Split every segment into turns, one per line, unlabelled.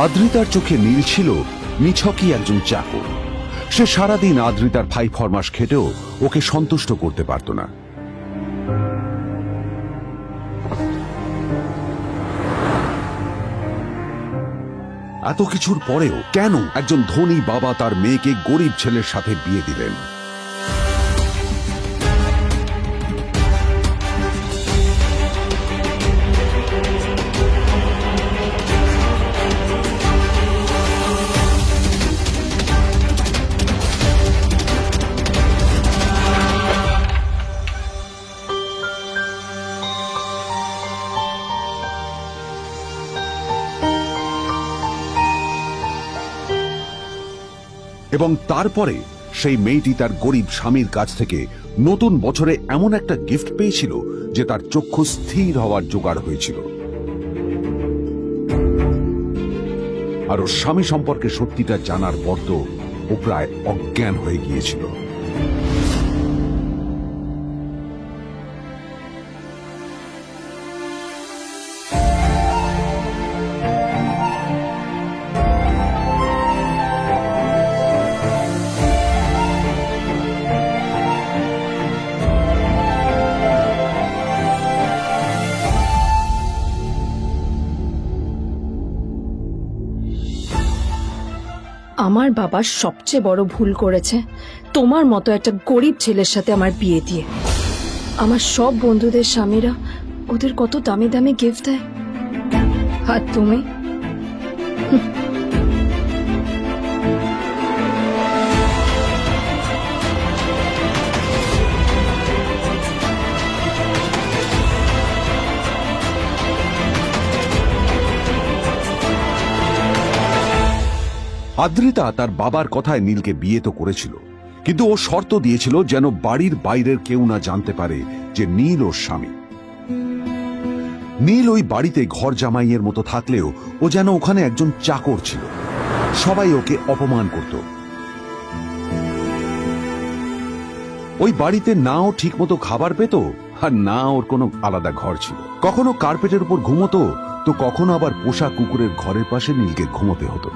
আদ্রিতার চোখে নীল ছিল নিছকই একজন চাকর। সে সারাদিন আদ্রিতার ফাই ফরমাস খেটেও ওকে সন্তুষ্ট করতে পারত না। এত কিছুর পরেও কেন একজন ধনী বাবা তার মেয়েকে গরিব ছেলের সাথে বিয়ে দিলেন? এবং তারপরে সেই মেয়েটি তার গরিব স্বামীর কাছ থেকে নতুন বছরে এমন একটা গিফট পেয়েছিল যে তার চক্ষু স্থির হওয়ার জোগাড় হয়েছিল। আর ওর স্বামী সম্পর্কে সত্যিটা জানার পর তো ও প্রায় অজ্ঞান হয়ে গিয়েছিল।
আমার বাবা সবচেয়ে বড় ভুল করেছে তোমার মতো একটা গরিব ছেলের সাথে আমার বিয়ে দিয়ে। আমার সব বন্ধুদের স্বামীরা ওদের কত দামি দামি গিফট দেয়, আর তুমি
আদ্রিতা তার বাবার কথায় নীলকে বিয়ে তো করেছিল, কিন্তু ও শর্ত দিয়েছিল যেন বাড়ির বাইরের কেউ না জানতে পারে যে নীল ওর স্বামী। নীল ওই বাড়িতে ঘর জামাইয়ের মতো থাকলেও ও যেন ওখানে একজন চাকর ছিল। সবাই ওকে অপমান করত। ওই বাড়িতে না ও ঠিক মতো খাবার পেত, আর না ওর কোনো আলাদা ঘর ছিল। কখনো কার্পেটের উপর ঘুমোতো, তো কখনো আবার পোষা কুকুরের ঘরের পাশে নীলকে ঘুমোতে হতো।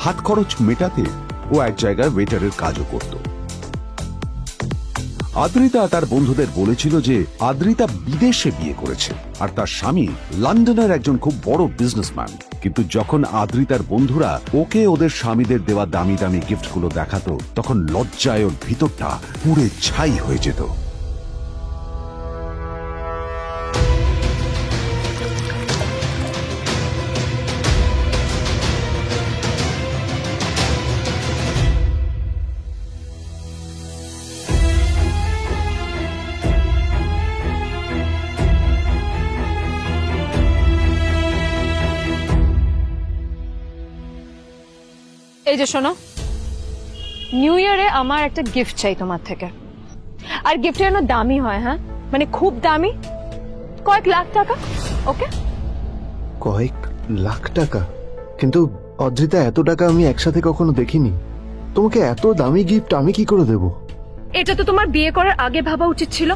হাত খরচ মেটাতে ও এক জায়গায় ওয়েটারের কাজও করত। আদ্রিতা তার বন্ধুদের বলেছিল যে আদ্রিতা বিদেশে বিয়ে করেছে আর তার স্বামী লন্ডনের একজন খুব বড় বিজনেসম্যান। কিন্তু যখন আদ্রিতার বন্ধুরা ওকে ওদের স্বামীদের দেওয়া দামি দামি গিফটগুলো দেখাতো, তখন লজ্জায় ওর ভিতরটা পুড়ে ছাই হয়ে যেত।
এই যে শোনো, নিউ ইয়ারে আমার একটা গিফট চাই তোমার থেকে। আর গিফট যেন দামি হয়, হ্যাঁ, মানে খুব দামি, কয়েক লাখ টাকা। ওকে?
কয়েক লাখ টাকা? কিন্তু অদ্রিতা, এত টাকা আমি একসাথে কখনো দেখিনি। তোমাকে এত দামি গিফট আমি কি করে দেব?
এটা তো তোমার বিয়ে করার আগে ভাবা উচিত ছিল।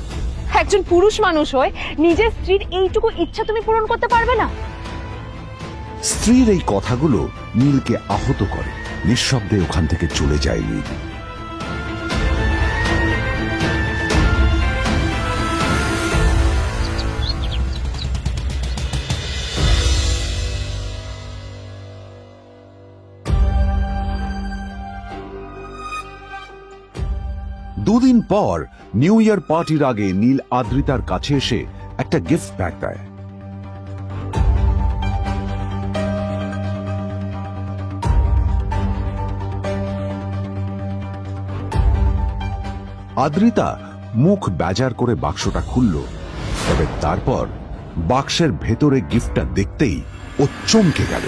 একজন পুরুষ মানুষ হয়ে নিজের স্ত্রীর এইটুকু ইচ্ছা তুমি পূরণ করতে পারবে না?
স্ত্রীর এই কথাগুলো নীলকে আহত করে। নিঃশব্দে ওখান থেকে চলে যায় নীল। দুদিন পর নিউ ইয়ার পার্টির আগে নীল আদ্রিতার কাছে এসে একটা গিফট প্যাক দেয়। আদ্রিতা মুখ বেজার করে বাক্সটা খুলল, তবে তারপর বাক্সের ভেতরে গিফটটা দেখতেই ও চমকে গেল।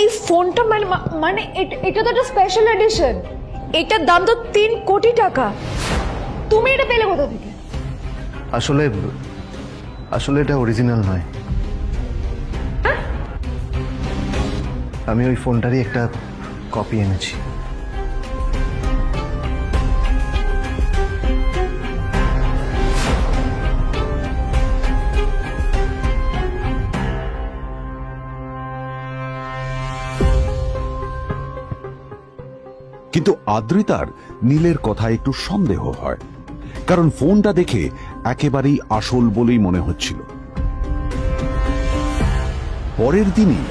এই ফোনটা মানে এটা তো একটা স্পেশাল এডিশন। এটার দাম তো 3 কোটি টাকা। তুমি এটা পেলে কোথা থেকে?
আসলে এটা অরিজিনাল নয়। আমি ওই ফোনটারই একটা কপি এনেছি।
কিন্তু আদ্রিতার নীলের কথা একটু সন্দেহ হয়, কারণ ফোনটা দেখে একেবারেই আসল বলেই মনে হচ্ছিল। পরের দিনই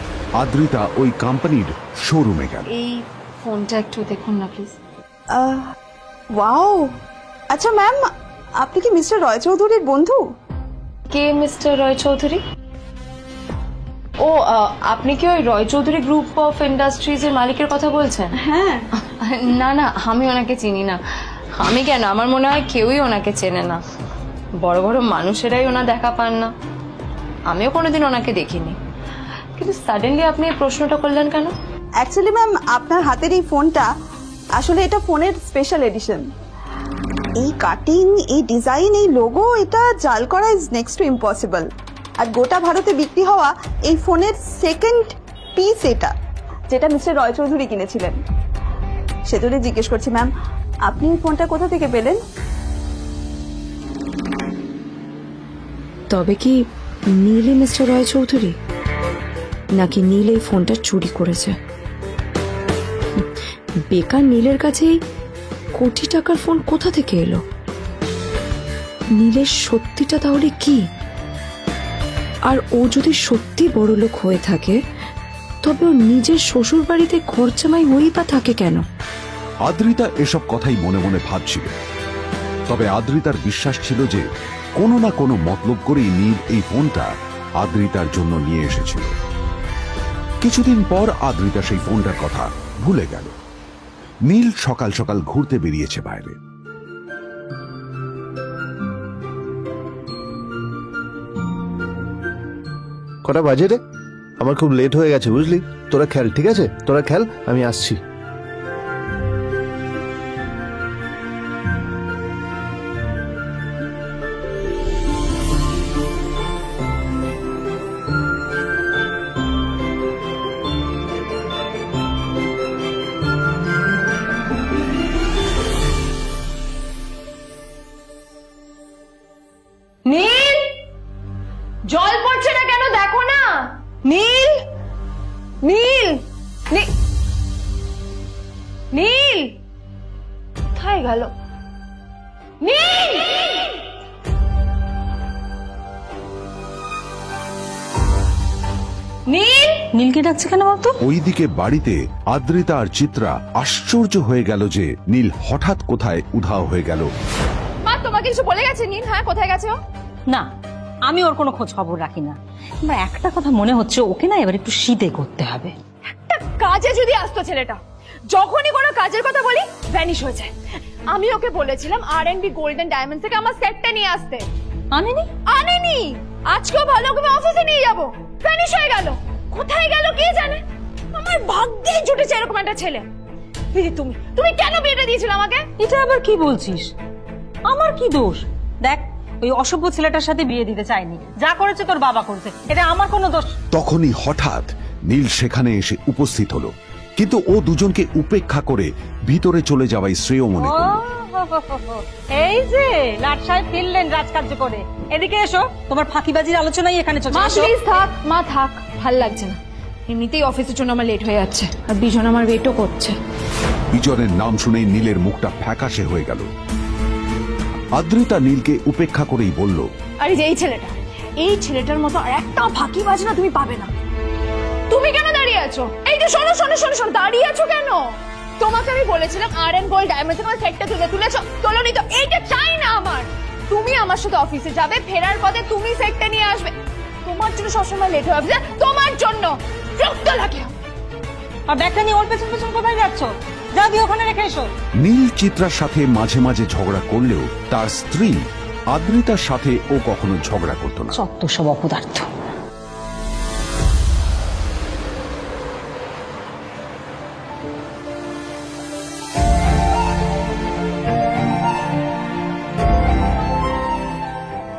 আদ্রিতা ওই কোম্পানির শোরুমে গেল।
এই ফোনটা একটু দেখুন না প্লিজ।
ওয়াও, আচ্ছা ম্যাম, আপনি কি মিস্টার রয় চৌধুরীর বন্ধু?
কে মিস্টার রয় চৌধুরী? ও, আপনি কি ওই রয় চৌধুরী গ্রুপ অফ ইন্ডাস্ট্রিজ এর মালিকের কথা বলছেন?
হ্যাঁ।
না না, আমি ওনাকে চিনি না। আমি কেন, আমার মনে হয় কেউই ওনাকে চেনে না। বড় বড় মানুষেরাই ওনা দেখা পান না। আমিও কোনোদিন ওনাকে দেখিনি, কিন্তু সাডেনলি আপনি এই প্রশ্নটা করলেন কেন?
অ্যাকচুয়ালি ম্যাম, আপনার হাতের এই ফোনটা আসলে এটা ফোনের স্পেশাল এডিশন। এই কাটিং, এই ডিজাইন, এই লোগো, এটা জাল করা ইজ নেক্সট টু ইম্পসিবল। আর গোটা ভারতে বিক্রি হওয়া এই ফোনের সেকেন্ড পিস এটা, যেটা মিস্টার রয় চৌধুরী কিনেছিলেন। সেজন্য জিজ্ঞেস করছি ম্যাম, আপনি এই ফোনটা কোথা থেকে পেলেন?
তবে কি নীলই মিস্টার রয় চৌধুরী, নাকি নীল এই ফোনটা চুরি করেছে? বেকার নীলের কাছেই কোটি টাকার ফোন কোথা থেকে এলো? নীলের সত্যিটা তাহলে কি? আর ও যদি সত্যি বড় লোক হয়ে থাকে, তবে ও নিজের শ্বশুর বাড়িতে খরচামাই হয়েই বা থাকে কেন?
আদ্রিতা এসব কথাই মনে মনে ভাবছিল। তবে আদ্রিতার বিশ্বাস ছিল যে কোনো না কোনো মতলব করেই নীল এই ফোনটা আদ্রিতার জন্য নিয়ে এসেছিল। কিছুদিন পর আদ্রিতা সেই ফোনটার কথা ভুলে গেল। নীল সকাল সকাল ঘুরতে বেরিয়েছে বাইরে।
কটা বাজে রে? আমার খুব লেট হয়ে গেছে বুঝলি। তোরা খেল, ঠিক আছে? তোরা খেল, আমি আসছি।
নীল, জল পড়ছে না কেন? দেখো না। নীল, নীল, নীল কোথায় গেল? নীল! নীল!
নীলকে ডাকছে কেন বলতো?
ওইদিকে বাড়িতে আদ্রিতা আর চিত্রা আশ্চর্য হয়ে গেল যে নীল হঠাৎ কোথায় উধাও হয়ে গেল।
মা, তোমাকে কিছু বলে গেছে নীল? হ্যাঁ, কোথায় গেছে ও?
না, আমি ওর কোনো খোঁজ খবর রাখি না। এবার একটা কথা মনে হচ্ছে, ওকে না এবার একটু শীতে করতে হবে।
একটা কাজে যদি আসতো ছেলেটা, যখনই কোনো কাজের কথা বলি ভ্যানিশ হয়ে যায়। আমি ওকে বলেছিলাম R&B গোল্ড এন্ড ডায়মন্ড থেকে আমার সেটটা নিয়ে আসতে,
আনেনি।
আনেনি। আজকেও ভালো করে অফিসে নিয়ে যাব, ভ্যানিশ হয়ে গেল। কোথায় গেল কে জানে। আমার ভাগ্যেই জুটেছে এরকম একটা ছেলে। দিদি, তুমি কেন বিয়েটা দিয়েছিলে আমাকে?
এটা আবার কি বলছিস? আমার কি দোষ? দেখ, ওই অসভ্য ছেলেটার সাথে বিয়ে দিতে চাইনি। যা করেছে তোর বাবা করেছে, এটা আমার কোনো দোষ।
তখনই হঠাৎ নীল সেখানে এসে উপস্থিত হলো, কিন্তু ও দুজনকে উপেক্ষা করে ভিতরে চলে যাওয়াই শ্রেয় মনে করল।
এই যে লাট সাহেব ফিরলেন রাজকার্য করে। এদিকে এসো, তোমার ফাঁকিবাজির আলোচনাই এখানে চলছে।
মা
এসো।
প্লিজ থাক, মা থাক, ভাল লাগছে না। এমনিতেই অফিসের জন্য আমার লেট হয়ে যাচ্ছে, আর বিজন আমার ওয়েটও করছে।
বিজনের নাম শুনেই নীলের মুখটা ফ্যাকাশে হয়ে গেল। আদ্রিতা নীলকে উপেক্ষা করেই বলল,
আরে যে এই ছেলেটার মতো আর একটা ফাঁকিবাজ না তুমি পাবে না। তুমি কেন দাঁড়িয়ে আছো? এই যে শোনো শোনো শোনো শোনো, দাঁড়িয়ে আছো কেন? তোমাকে আমি বলেছিলাম R&B গোল্ড ডায়মন্ড থেকে আমার সেটটা তুলেছো, তোলোনি তো। এইটা চাই না আমার। তুমি আমার সাথে অফিসে যাবে, ফেরার পথে তুমি সেটটা নিয়ে আসবে। তোমার জন্য সবসময় লেট হয়ে যাবে, তোমার জন্য। বিরক্ত লাগে।
আর ব্যাগটা নিয়ে ওর পেছন পেছন কোথায় যাচ্ছ? যা দিয়ে ওখানে রেখে এসো।
নীল চিত্রার সাথে মাঝে মাঝে ঝগড়া করলেও তার স্ত্রী আদ্রিতার সাথে ও কখনো ঝগড়া করত না।
সত্য সব অপদার্থ।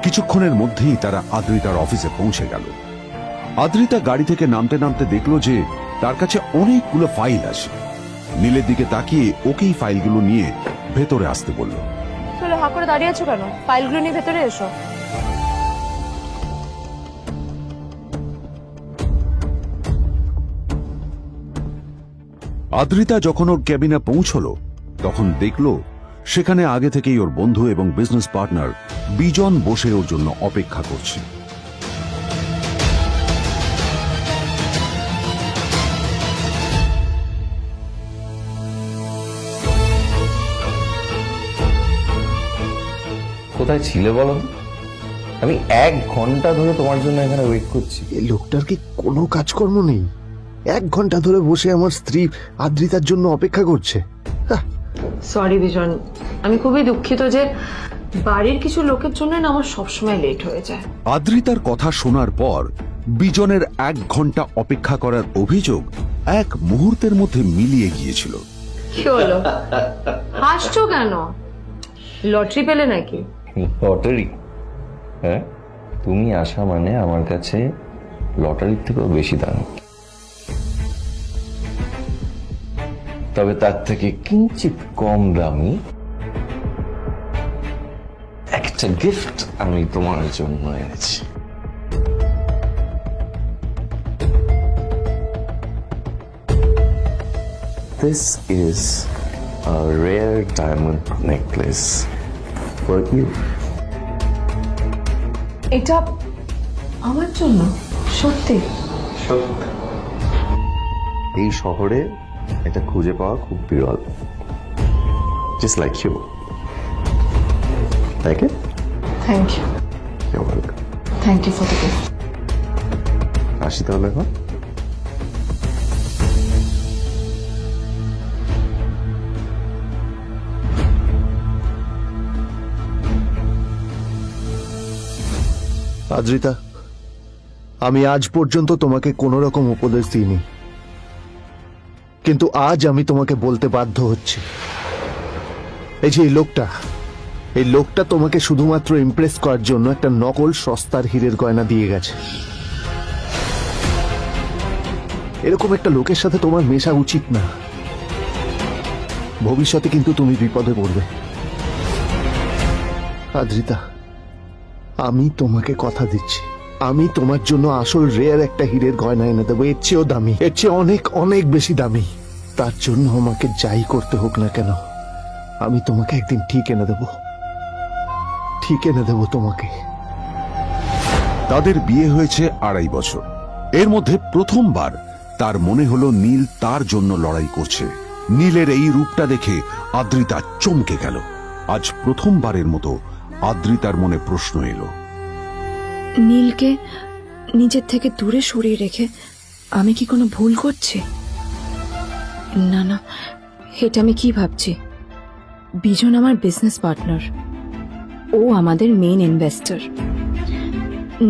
কিছুক্ষণের মধ্যেই তারা আদ্রিতার অফিসে পৌঁছে গেল। আদ্রিতা গাড়ি থেকে নামতে নামতে দেখলো যে তার কাছে অনেকগুলো ফাইল আছে। নীলের দিকে তাকিয়ে ওকেই ফাইলগুলো নিয়ে ভেতরে আসতে বলল।
চলো, হা করে দাঁড়িয়ে আছো কেন? ফাইলগুলো নিয়ে ভেতরে এসো।
আদ্রিতা যখন ওর ক্যাবিনে পৌঁছলো তখন দেখলো সেখানে আগে থেকেই ওর বন্ধু এবং বিজনেস পার্টনার বিজন বসে ওর জন্য অপেক্ষা করছে।
কোথায় ছিলে বলো তো? আমি 1 ঘন্টা ধরে তোমার জন্য এখানে ওয়েট করছি।
এই লোকটার কি কোনো কাজকর্ম নেই? 1 ঘন্টা ধরে বসে আমার স্ত্রী আদ্রিতার জন্য অপেক্ষা করছে।
সরি বিজন, আমি খুবই দুঃখিত যে বাড়ির কিছু লোকের জন্য না আমার সবসময় লেট হয়ে যায়।
আদ্রিতার কথা শোনার পর বিজনের 1 ঘন্টা অপেক্ষা করার অভিযোগ 1 মুহূর্তের মধ্যে মিলিয়ে গিয়েছিল।
কি হলো, হাসছো কেন? লটারি পেলে নাকি?
লটারি? হ্যাঁ, তুমি আসা মানে আমার কাছে লটারির থেকেও বেশি দাম। তবে তার থেকে কিঞ্চিত কম দামি একটা গিফট আমি তোমার জন্য এনেছি। This is a rare diamond necklace for you.
এটা আমার জন্য? সত্যি?
এই শহরে এটা খুঁজে পাওয়া খুব বিরল। Just like you. Like it?
Thank you.
You're welcome.
Thank you for the gift.
আসি তাহলে এখন।
আদ্রিতা, আমি আজ পর্যন্ত তোমাকে কোনো রকম উপদেশ দিইনি, কিন্তু আজ আমি তোমাকে বলতে বাধ্য হচ্ছি। এই যে এই লোকটা তোমাকে শুধুমাত্র ইমপ্রেস করার জন্য একটা নকল সস্তার হীরের গয়না দিয়ে গেছে। এরকম একটা লোকের সাথে তোমার মেশা উচিত না। ভবিষ্যতে কিন্তু তুমি বিপদে পড়বে। আদ্রিতা, আমি তোমাকে কথা দিচ্ছি, আমি তোমার জন্য আসল রেয়ার একটা হীরের গয়না এনে দেবো, এর চেয়েও দামি, এর চেয়ে অনেক অনেক বেশি দামি। তার জন্য আমাকে যাই করতে হোক না কেন, আমি তোমাকে একদিন ঠিক এনে দেবো, ঠিক এনে দেবো তোমাকে।
তাদের বিয়ে হয়েছে 2.5 বছর। এর মধ্যে প্রথমবার তার মনে হলো নীল তার জন্য লড়াই করছে। নীলের এই রূপটা দেখে আদ্রিতা চমকে গেল। আজ প্রথমবারের মতো আদ্রিতার মনে প্রশ্ন এলো,
নীলকে নিজের থেকে দূরে সরিয়ে রেখে আমি কি কোনো ভুল করছি? না না, এটা আমি কি ভাবছি? বিজন আমার বিজনেস পার্টনার, ও আমাদের মেইন ইনভেস্টর।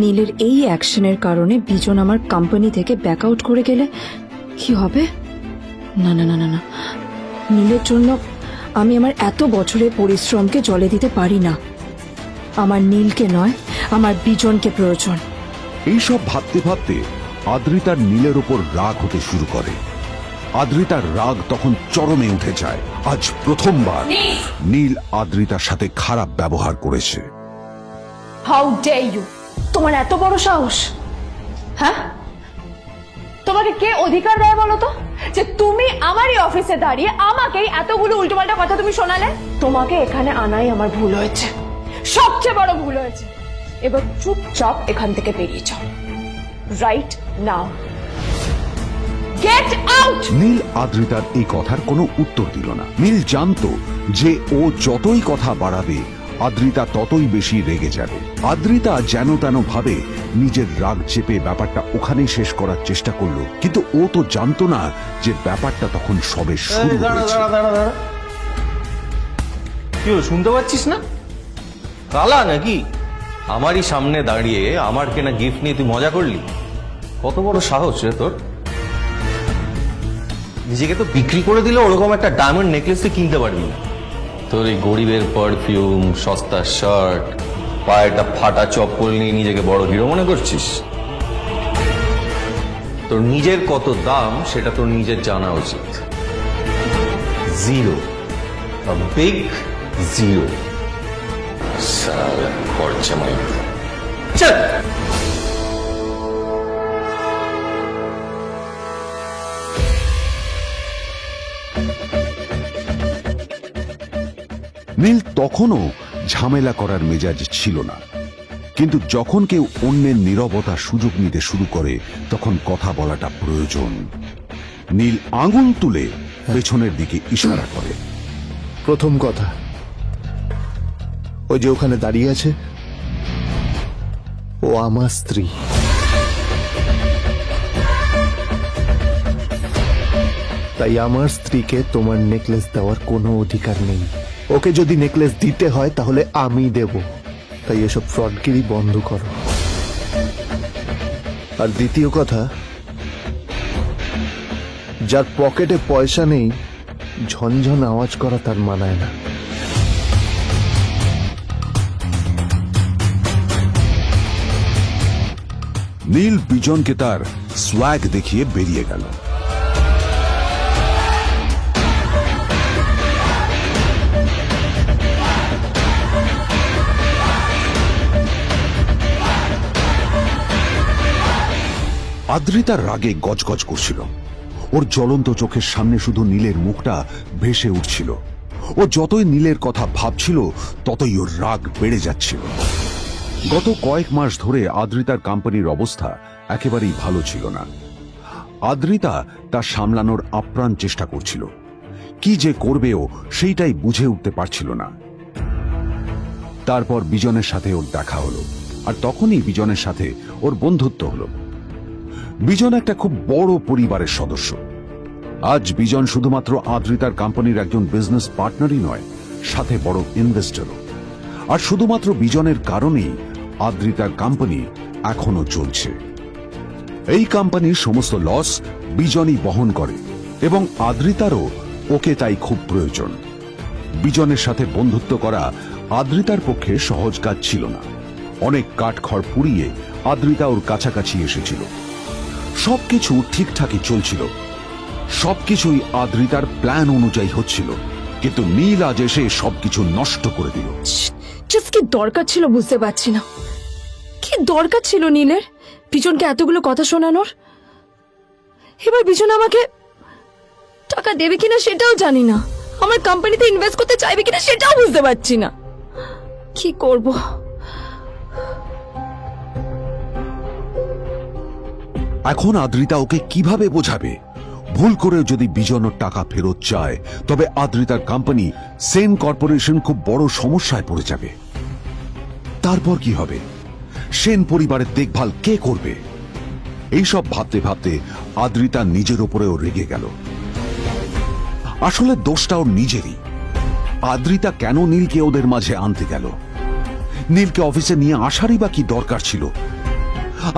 নীলের এই অ্যাকশনের কারণে বিজন আমার কোম্পানি থেকে ব্যাক আউট করে গেলে কি হবে? না না না না না, নীলের জন্য আমি আমার এত বছরের পরিশ্রমকে জলে দিতে পারি না। আমার নীলকে নয়, আমার বিজনকে প্রয়োজন।
এইসব ভাবতে ভাবতে আদ্রিতার নীলের ওপর রাগ হতে শুরু করে। আদ্রিতার রাগ তখন চরমে উঠে যায়। আজ প্রথমবার নীল আদ্রিতার সাথে খারাপ ব্যবহার করেছে।
How dare you! তোমার এত বড় সাহস! হ্যাঁ, তোমাকে কে অধিকার দেয় বলো তো যে তুমি আমারই অফিসে দাঁড়িয়ে আমাকেই এতগুলো উল্টোপাল্টা কথা তুমি শোনালে? তোমাকে এখানে আনাই আমার ভুল হয়েছে, সবচেয়ে বড় ভুল হয়েছে। এবার চুপচাপ এখান থেকে বেরিয়ে যাও, right now. Get out!
Neel আদ্রিতার এই কথার কোনো উত্তর দিল না। নীল জানতো যে ও যতই কথা বাড়াবে আদ্রিতা ততই বেশি রেগে যাবে। আদ্রিতা যেন তেন ভাবে নিজের রাগ চেপে ব্যাপারটা ওখানেই শেষ করার চেষ্টা করলো, কিন্তু ও তো জানতো না যে ব্যাপারটা তখন সবে শুরু হয়েছে।
কি হলো, শুনতে পাচ্ছিস না? কালা নাকি? আমারই সামনে দাঁড়িয়ে আমার কেনা গিফট নিয়ে তুই মজা করলি? কত বড় সাহস রে তোর! নিজেকে তো বিক্রি করে দিলে ওরকম একটা ডায়মন্ড নেকলেস তুই কিনতে পারবি না। তোর এই গরিবের পারফিউম, সস্তা শার্ট, পায়ে একটা ফাটা চপ্পল নিয়ে নিজেকে বড় হিরো মনে করছিস? তোর নিজের কত দাম সেটা তোর নিজের জানা উচিত। Zero, big zero. সারা খরচা মাই চল।
নীল তখনও ঝামেলা করার মেজাজ ছিল না, কিন্তু যখন কেউ অন্যের নীরবতার সুযোগ নিতে শুরু করে তখন কথা বলাটা প্রয়োজন। নীল আঙুল তুলে পেছনের দিকে ইশারা করে।
প্রথম কথা, ওই যে ওখানে দাঁড়িয়ে আছে, ও আমার স্ত্রী। তাই আমার স্ত্রীকে তোমার নেকলেস দেওয়ার কোনো অধিকার নেই। ওকে যদি নেকলেস দিতে হয় তাহলে আমি দেব। তাই এসব ফ্রডগিরি বন্ধ করো। আর দ্বিতীয় কথা, যার পকেটে পয়সা নেই ঝনঝন আওয়াজ করা তার মানায় না।
নীল বিজনকে তার সোয়াগ দেখিয়ে বেরিয়ে গেল। আদ্রিতার রাগে গজগজ করছিল। ওর জ্বলন্ত চোখের সামনে শুধু নীলের মুখটা ভেসে উঠছিল। ও যতই নীলের কথা ভাবছিল ততই ওর রাগ বেড়ে যাচ্ছিল। গত কয়েক মাস ধরে আদ্রিতার কোম্পানির অবস্থা একেবারেই ভালো ছিল না। আদ্রিতা তা সামলানোর আপ্রাণ চেষ্টা করছিল। কি যে করবেও সেইটাই বুঝে উঠতে পারছিল না। তারপর বিজনের সাথে ওর দেখা হলো, আর তখনই বিজনের সাথে ওর বন্ধুত্ব হলো। বিজন একটা খুব বড় পরিবারের সদস্য। আজ বিজন শুধুমাত্র আদ্রিতার কোম্পানির একজন বিজনেস পার্টনারই নয়, সাথে বড় ইনভেস্টরও। আর শুধুমাত্র বিজনের কারণেই আদ্রিতার কোম্পানি এখনো চলছে। এই কোম্পানির সমস্ত লস বিজনই বহন করে এবং আদ্রিতারও ওকে তাই খুব প্রয়োজন। বিজনের সাথে বন্ধুত্ব করা আদ্রিতার পক্ষে সহজ কাজ ছিল না। অনেক কাঠখড় পুড়িয়ে আদ্রিতা ওর কাছাকাছি এসেছিল। সবকিছু ঠিকঠাকই চলছিল, সবকিছুই আদ্রিতার প্ল্যান অনুযায়ী হচ্ছিল, কিন্তু নীল আজ এসে সবকিছু নষ্ট করে দিল।
জাস্ট কি দরকার ছিল বুঝতে পারছি না। কি দরকার ছিল নীলের বিজনকে এতগুলো কথা শোনানোর? এবার বিজন আমাকে টাকা দেবে কিনা সেটাও জানি না। আমার কোম্পানিতে ইনভেস্ট করতে চাইবে কিনা সেটাও বুঝতে পারছি না। কি করব?
এখন আদ্রিতা ওকে কিভাবে বোঝাবে? ভুল করে যদি বিজন ওর টাকা ফেরত চায় তবে আদ্রিতার কোম্পানি সেন কর্পোরেশন খুব বড় সমস্যায় পড়ে যাবে। তারপর কি হবে? সেন পরিবারের দেখভাল কে করবে? এইসব ভাবতে ভাবতে আদ্রিতা নিজের উপরেও রেগে গেল। আসলে দোষটা ওর নিজেরই। আদ্রিতা কেন নীলকে ওদের মাঝে আনতে গেল? নীলকে অফিসে নিয়ে আসারই বা কি দরকার ছিল?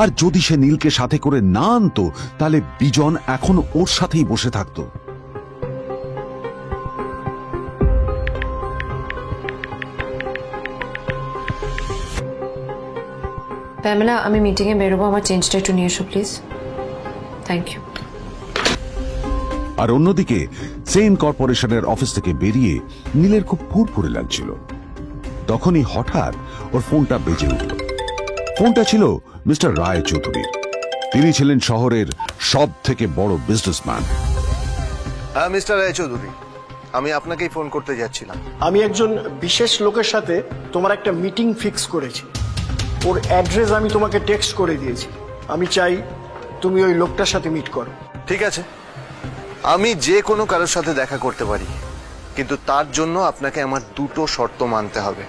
আর যদি সে নীলকে সাথে করে না আনতো তাহলে বিজন এখন ওর সাথেই বসে থাকতো।
প্যামেলা, আমি মিটিংয়ে বেরোবো, আমার চেঞ্জটা একটু নিয়ে এসো প্লিজ। Thank you.
আর অন্যদিকে সেন কর্পোরেশনের অফিস থেকে বেরিয়ে নীলের খুব ফুরফুরে লাগছিল। তখনই হঠাৎ ওর ফোনটা বেজে উঠল। ফোনটা ছিল মিস্টার রায় চৌধুরীর। তিনি ছিলেন শহরের সব থেকে বড় বিজনেসম্যান।
হ্যাঁ মিস্টার রায়চৌধুরী, আমি আপনাকেই ফোন করতে যাচ্ছিলাম।
আমি একজন বিশেষ লোকের সাথে তোমার একটা মিটিং ফিক্স করেছি। ওর অ্যাড্রেস আমি তোমাকে টেক্সট করে দিয়েছি। আমি চাই তুমি ওই লোকটার সাথে মিট করো।
ঠিক আছে, আমি যে কোনো কারোর সাথে দেখা করতে পারি, কিন্তু তার জন্য আপনাকে আমার দুটো শর্ত মানতে হবে।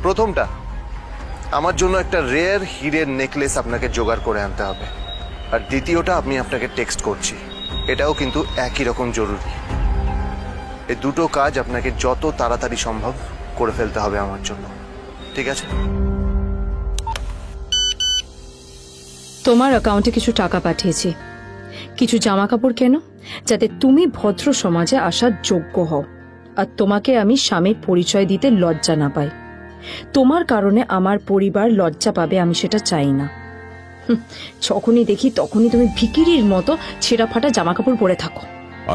প্রথমটা, আমার জন্য একটা রেয়ার হীরের নেকলেস আপনাকে জোগাড় করে আনতে হবে। আর দ্বিতীয়টা, আমি আপনাকে টেক্সট করছি, এটাও কিন্তু একই রকম জরুরি। এই দুটো কাজ আপনাকে যত তাড়াতাড়ি সম্ভব করে ফেলতে হবে আমার জন্য, ঠিক আছে?
তোমার অ্যাকাউন্টে কিছু টাকা পাঠিয়েছি। কিছু জামা কাপড় কেন, যাতে তুমি ভদ্র সমাজে আসার যোগ্য হও, আর তোমাকে আমি স্বামীর পরিচয় দিতে লজ্জা না পাই। তোমার কারণে আমার পরিবার লজ্জা পাবে, আমি সেটা চাই না। যখনই দেখি তখনই তুমি ভিকিরির মতো ছেঁড়া ফাটা জামা কাপড় পরে থাকো।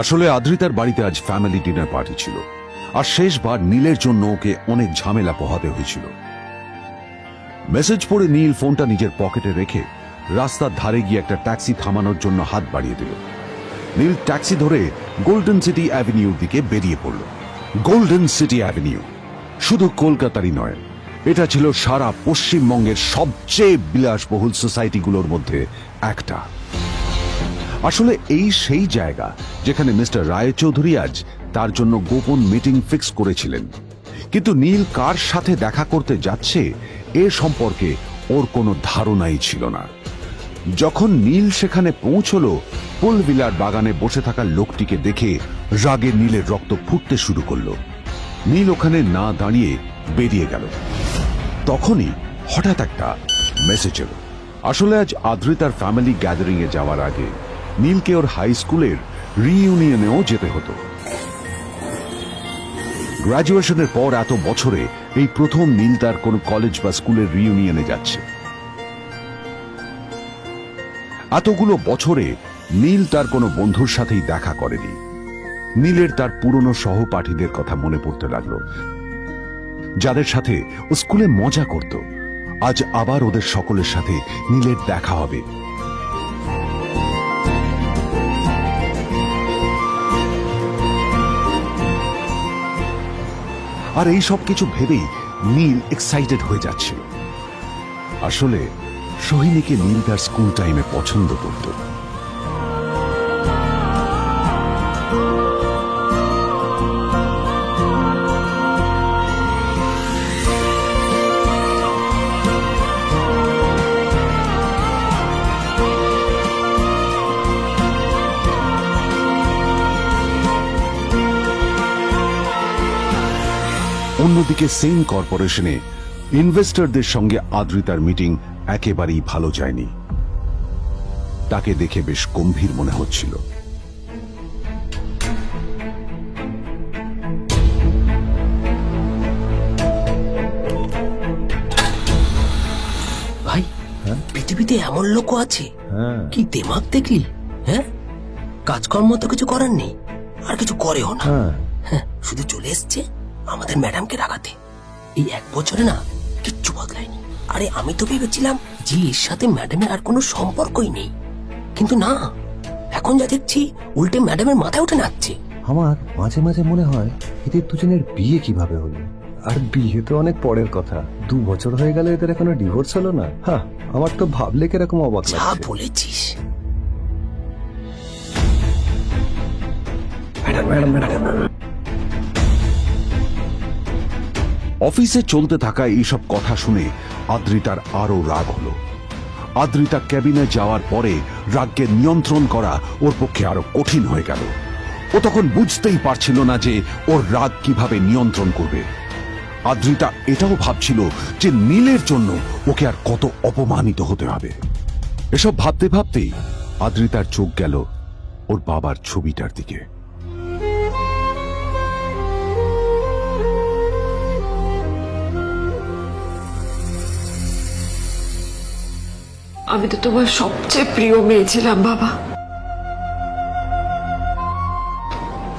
আসলে আদ্রিতার বাড়িতে আজ ফ্যামিলি ডিনার পার্টি ছিল, আর শেষবার নীলের জন্য ওকে অনেক ঝামেলা পোহাতে হয়েছিল। মেসেজ পড়ে নীল ফোনটা নিজের পকেটে রেখে রাস্তার ধারে গিয়ে একটা ট্যাক্সি থামানোর জন্য হাত বাড়িয়ে দিল। নীল ট্যাক্সি ধরে গোল্ডেন সিটি অ্যাভিনিউর দিকে বেরিয়ে পড়ল। গোল্ডেন সিটি অ্যাভিনিউ শুধু কলকাতারই নয়, এটা ছিল সারা পশ্চিমবঙ্গের সবচেয়ে বিলাসবহুল সোসাইটিগুলোর মধ্যে একটা। আসলে এই সেই জায়গা যেখানে মিস্টার রায়চৌধুরী আজ তার জন্য গোপন মিটিং ফিক্স করেছিলেন। কিন্তু নীল কার সাথে দেখা করতে যাচ্ছে এ সম্পর্কে ওর কোনো ধারণাই ছিল না। যখন নীল সেখানে পৌঁছলো, পুলভিলার বাগানে বসে থাকা লোকটিকে দেখে রাগে নীলের রক্ত ফুটতে শুরু করলো। নীল ওখানে না দাঁড়িয়ে বেরিয়ে গেল। তখনই হঠাৎ একটা মেসেজ এলো। আসলে আজ আদ্রিতার ফ্যামিলি গ্যাদারিং এ যাওয়ার আগে নীলকে ওর হাই স্কুলের রিইউনিয়নেও যেতে হতো। গ্র্যাজুয়েশনের পর এত বছরে এই প্রথম নীল তার কোন কলেজ বা স্কুলের রিইউনিয়নে যাচ্ছে। এতগুলো বছরে নীল তার কোনো বন্ধুর সাথেই দেখা করেনি। নীলের তার পুরনো সহপাঠীদের কথা মনে পড়তে লাগলো, যাদের সাথে ও স্কুলে মজা করত। আজ আবার ওদের সকলের সাথে নীলের দেখা হবে। আর এই সব কিছু ভেবেই নীল এক্সাইটেড হয়ে যাচ্ছিল। আসলে সোহিনীকে নীল তার স্কুল টাইমে পছন্দ করত। অন্যদিকে সেম কর্পোরেশনে ইনভেস্টরদের সঙ্গে আদ্রিতার মিটিং একেবারেই ভালো যায়নি। তাকে দেখে বেশ গম্ভীর মনে হচ্ছিল।
ভাই পৃথিবীতে এমন লোকও আছে, কি দেমাগ দেখলি? হ্যাঁ, কাজকর্ম তো কিছু করার নেই, আর কিছু করেও না। হ্যাঁ, শুধু চলে এসছে আমাদের ম্যাডামকে রাখাতে। এই 1 বছরে না কিচ্ছু বদলায়নি। আরে আমি তো ভেবেছিলাম যে এর সাথে ম্যাডামের আর কোনো সম্পর্কই নেই, কিন্তু না, এখন যা দেখছি উল্টে ম্যাডামের মাথায় উঠে নাচছে।
আমার মাঝে মাঝে মনে হয় এদের দুজনের বিয়ে কিভাবে হলো। আর বিয়ে তো অনেক পরের কথা, 2 বছর হয়ে গেল এদের এখনো ডিভোর্স হলো না। হ্যাঁ, আমার তো ভাবলে কিরকম অবাক
যা
লাগছে।
বলেছিস।
অফিসে চলতে থাকা এইসব কথা শুনে আদ্রিতার আরো রাগ হলো। আদ্রিতা ক্যাবিনে যাওয়ার পরে রাগকে নিয়ন্ত্রণ করা ওর পক্ষে আরো কঠিন হয়ে গেল। ও তখন বুঝতেই পারছিল না যে ওর রাগ কিভাবে নিয়ন্ত্রণ করবে। আদ্রিতা এটাও ভাবছিল যে নীলের জন্য ওকে আর কত অপমানিত হতে হবে। এসব ভাবতে ভাবতেই আদ্রিতার চোখ গেল ওর বাবার ছবিটার দিকে।
আমি তো তোমার সবচেয়ে প্রিয় মেয়ে ছিলাম বাবা,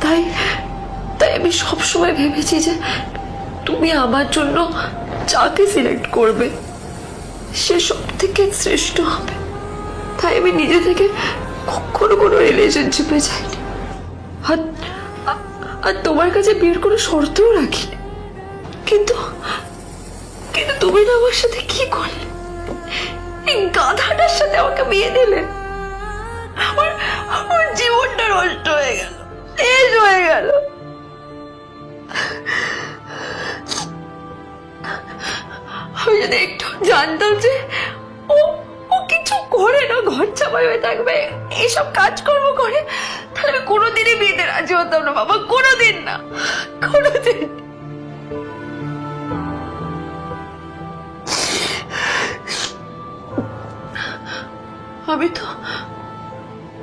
তাই আমি সবসময় ভেবেছি যে তুমি আমার জন্য যাকে সিলেক্ট করবে সে সব থেকে শ্রেষ্ঠ হবে। তাই আমি নিজে থেকে কখনো কোনো রিলেশনশিপে যাইনি, আর তোমার কাছে বিয়ের কোনো শর্তও রাখিনি। কিন্তু তুমি না আমার সাথে কি করলে? এই গাধাটার সাথে আমাকে বিয়ে দিলে। আমার জীবনটা নষ্ট হয়ে গেল, শেষ হয়ে গেল। আমি যদি একটু জানতাম যে ও কিছু করে না, ঘর চাপাই হয়ে থাকবে, এইসব কাজকর্ম করে, তাহলে আমি কোনোদিনই বিয়েতে রাজি হতাম না বাবা, কোনোদিন না, কোনোদিন।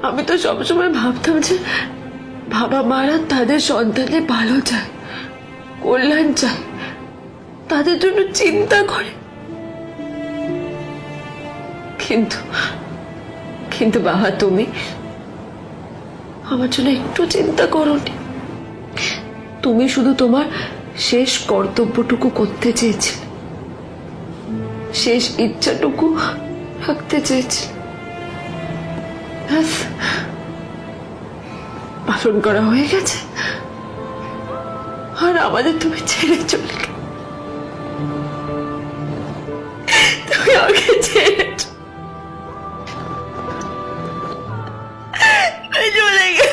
আমি তো সবসময় ভাবতাম যে বাবা মারা তাদের সন্তানের ভালো চায়, কল্যাণ চায়, তাদের জন্য চিন্তা করে।
কিন্তু কিন্তু বাবা, তুমি আমার জন্য একটু চিন্তা করোনি। তুমি শুধু তোমার শেষ কর্তব্যটুকু করতে চেয়েছিলে, শেষ ইচ্ছাটুকু রাখতে চেয়েছিলে, ব্যাস, পালন করা হয়ে গেছে। আর আমাদের তুমি ছেড়ে চলে গেলে, তুমি আমাকে ছেড়ে চলে গেলে।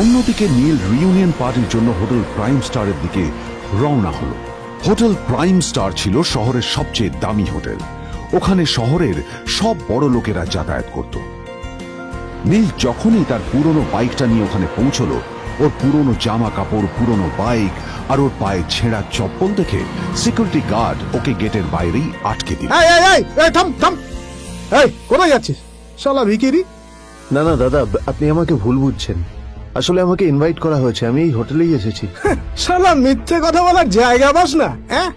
অন্যদিকে নীল রিইউনিয়ন পার্টির জন্য হোটেল প্রাইম স্টারের দিকে রওনা হলো। হোটেল প্রাইম স্টার ছিল শহরের সবচেয়ে দামি হোটেল। ওখানে শহরের সব বড় লোকেরা যাতায়াত করত। নীল যখনই তার পুরনো বাইকটা নিয়ে ওখানে পৌঁছলো, ওর পুরনো জামা কাপড়, পুরনো বাইক আর ওর পায়ে ছেঁড়া চপ্পল দেখে সিকিউরিটি গার্ড ওকে গেটের বাইরেই আটকে দিল।
থাম থাম, এই কোথায় যাচ্ছিস শালা ভিকিরি? না না দাদা, আপনি আমাকে ভুল বুঝছেন। আসলে আমাকে ইনভাইট করা হয়েছে, আমি এই হোটেলেই এসেছি।
শালা মিথ্যে কথা বলার জায়গা পাস না? হ্যাঁ,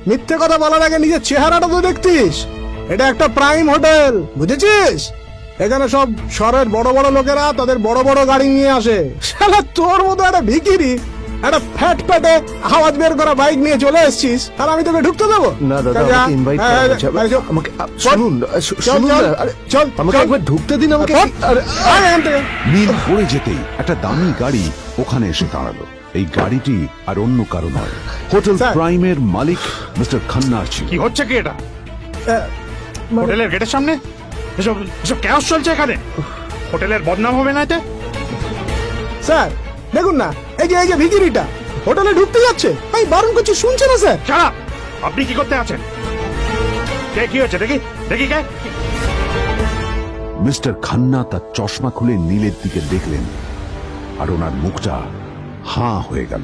মিথ্যে কথা বলার আগে নিজের চেহারাটা তো দেখতিস। এটা একটা প্রাইম হোটেল, বুঝেছিস? এখানে সব শহরের বড় বড় লোকেরা তাদের বড় বড় গাড়ি নিয়ে আসে। শালা তোর মতো একটা ভিকিরি একটা ফ্যাট প্যাটে আওয়াজ বের করা বাইক নিয়ে চলে এসেছিস, আর আমি তোকে ঢুকতে দেবো
না দাদা, আমাকে ইনভাইট করা হয়েছে। আমাকে শুনুন, শুনুন না, আরে চল, আমাকে একবার ঢুকতে দিন আমাকে।
নীল পড়ে যেতেই একটা দামি গাড়ি ওখানে এসে দাঁড়ালো। এই গাড়িটি আর অন্য কারো নয়, হোটেল প্রাইমের মালিক মিস্টার খান্নার ছিল।
কি হচ্ছে কি এটা? হোটেলের গেটের সামনে এসব এসব ক্যাশ চলছে এখানে। হোটেলের বদনাম হবে না এতে? স্যার দেখুন না, এই যে ভিকিরিটা হোটেলে ঢুকতে যাচ্ছে, আমি বারণ করছি, শুনছে না স্যার? খারাপ, আপনি কি করতে আছেন? কে কি হচ্ছে দেখি দেখি কে?
মিস্টার খান্না তার চশমা খুলে নীলের দিকে দেখলেন, আর ওনার মুখটা হাঁ হয়ে গেল।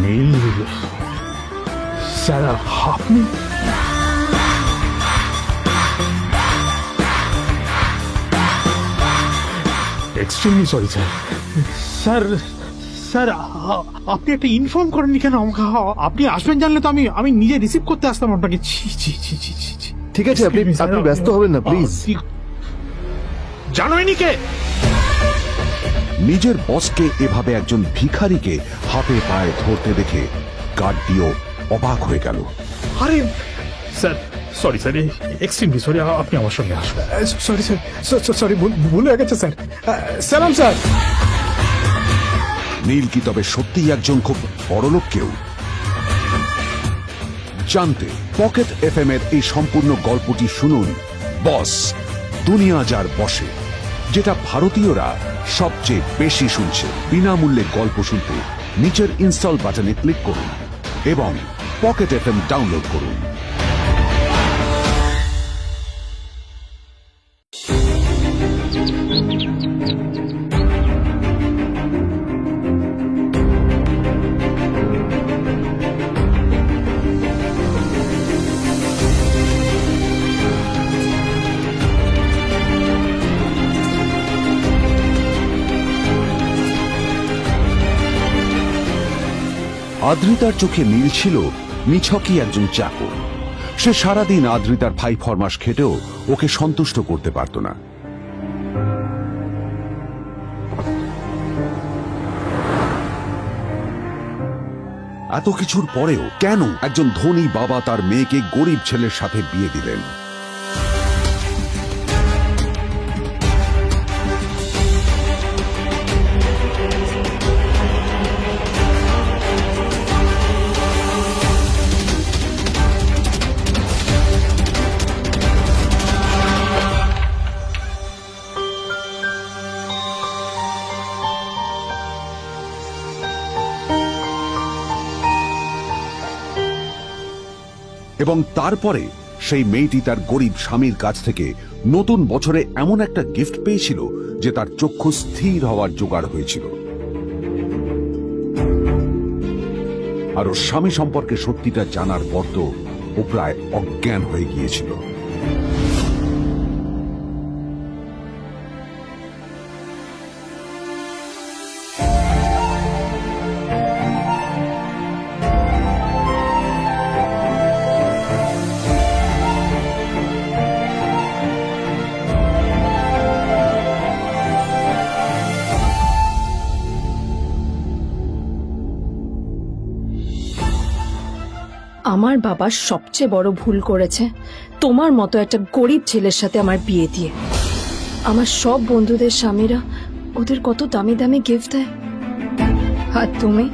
নীল স্যার, আপনি? Extremely sorry sir. Sir sir, আপনি একটা ইনফর্ম করেননি কেন আমাকে? আপনি আসবেন জানলে তো আমি নিজে রিসিভ করতে আসতাম আপনাকে। ছি ছি ছি ছি ছি ছি।
ঠিক আছে, আপনি ব্যস্ত হবেন না প্লিজ।
জানোইনি কে?
নিজের বসকে এভাবে একজন ভিখারিকে হাতে পায়ে ধরতে দেখে গার্ডটিও অবাক হয়ে গেল।
আরে sir, sorry sir, extremely sorry, আপনি আমার সঙ্গে আসুন। সরি স্যার, সরি, ভুল হয়ে গেছে স্যার। সালাম স্যার।
নীল কি তবে সত্যিই একজন খুব বড়লোক কেউ? জানতে পকেট এফএম এর এই সম্পূর্ণ গল্পটি শুনুন, বস দুনিয়া যার বসে, যেটা ভারতীয়রা সবচেয়ে বেশি শুনছে। বিনামূল্যে গল্প শুনতে নিচের ইনস্টল বাটনে ক্লিক করুন এবং পকেট এফএম ডাউনলোড করুন। আদ্রিতার চোখে নীল ছিল নিছকই একজন চাকর। সে সারাদিন আদ্রিতার ভাই ফরমাস খেটেও ওকে সন্তুষ্ট করতে পারত না। এত কিছুর পরেও কেন একজন ধনী বাবা তার মেয়েকে গরিব ছেলের সাথে বিয়ে দিলেন? এবং তারপরে সেই মেয়েটি তার গরিব স্বামীর কাছ থেকে নতুন বছরে এমন একটা গিফট পেয়েছিল যে তার চক্ষু স্থির হওয়ার জোগাড় হয়েছিল। আর ওর স্বামী সম্পর্কে সত্যিটা জানার পর তো ও প্রায় অজ্ঞান হয়ে গিয়েছিল।
আমার বাবা সবচেয়ে বড় ভুল করেছে তোমার মতো একটা গরিব ছেলের সাথে আমার বিয়ে দিয়ে। আমার সব বন্ধুদের স্বামীরা ওদের কত দামি দামি গিফট দেয়, আর তুমি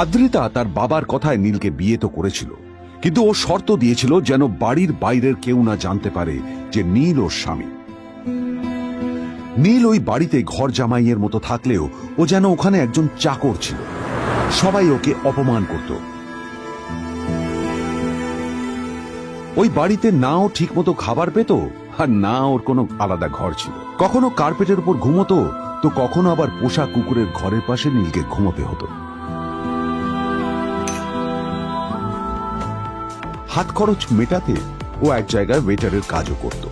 আদ্রিতা তার বাবার কথায় নীলকে বিয়ে তো করেছিল, কিন্তু ও শর্ত দিয়েছিল যেন বাড়ির বাইরের কেউ না জানতে পারে যে নীল ওর স্বামী। নীল ওই বাড়িতে ঘর জামাইয়ের মতো থাকলেও ও যেন ওখানে একজন চাকর ছিল। সবাই ওকে অপমান করত। ওই বাড়িতে না ও ঠিক মতো খাবার পেত, আর না ওর কোনো আলাদা ঘর ছিল। কখনো কার্পেটের উপর ঘুমতো, তো কখনো আবার পোষা কুকুরের ঘরের পাশে নীলকে ঘুমোতে হতো। হাত খরচ মেটাতে ও এক জায়গায় ওয়েটারের কাজও করত।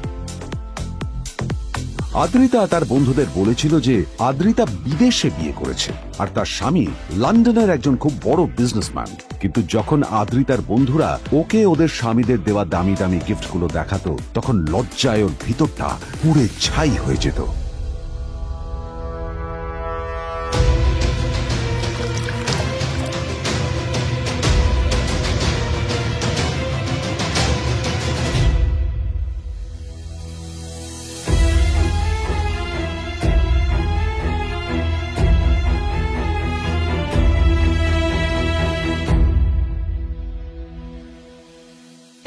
আদ্রিতা তার বন্ধুদের বলেছিল যে আদ্রিতা বিদেশে বিয়ে করেছে, আর তার স্বামী লন্ডনের একজন খুব বড় বিজনেসম্যান। কিন্তু যখন আদ্রিতার বন্ধুরা ওকে ওদের স্বামীদের দেওয়া দামি দামি গিফটগুলো দেখাতো, তখন লজ্জায় ওর ভিতরটা পুড়ে ছাই হয়ে যেত।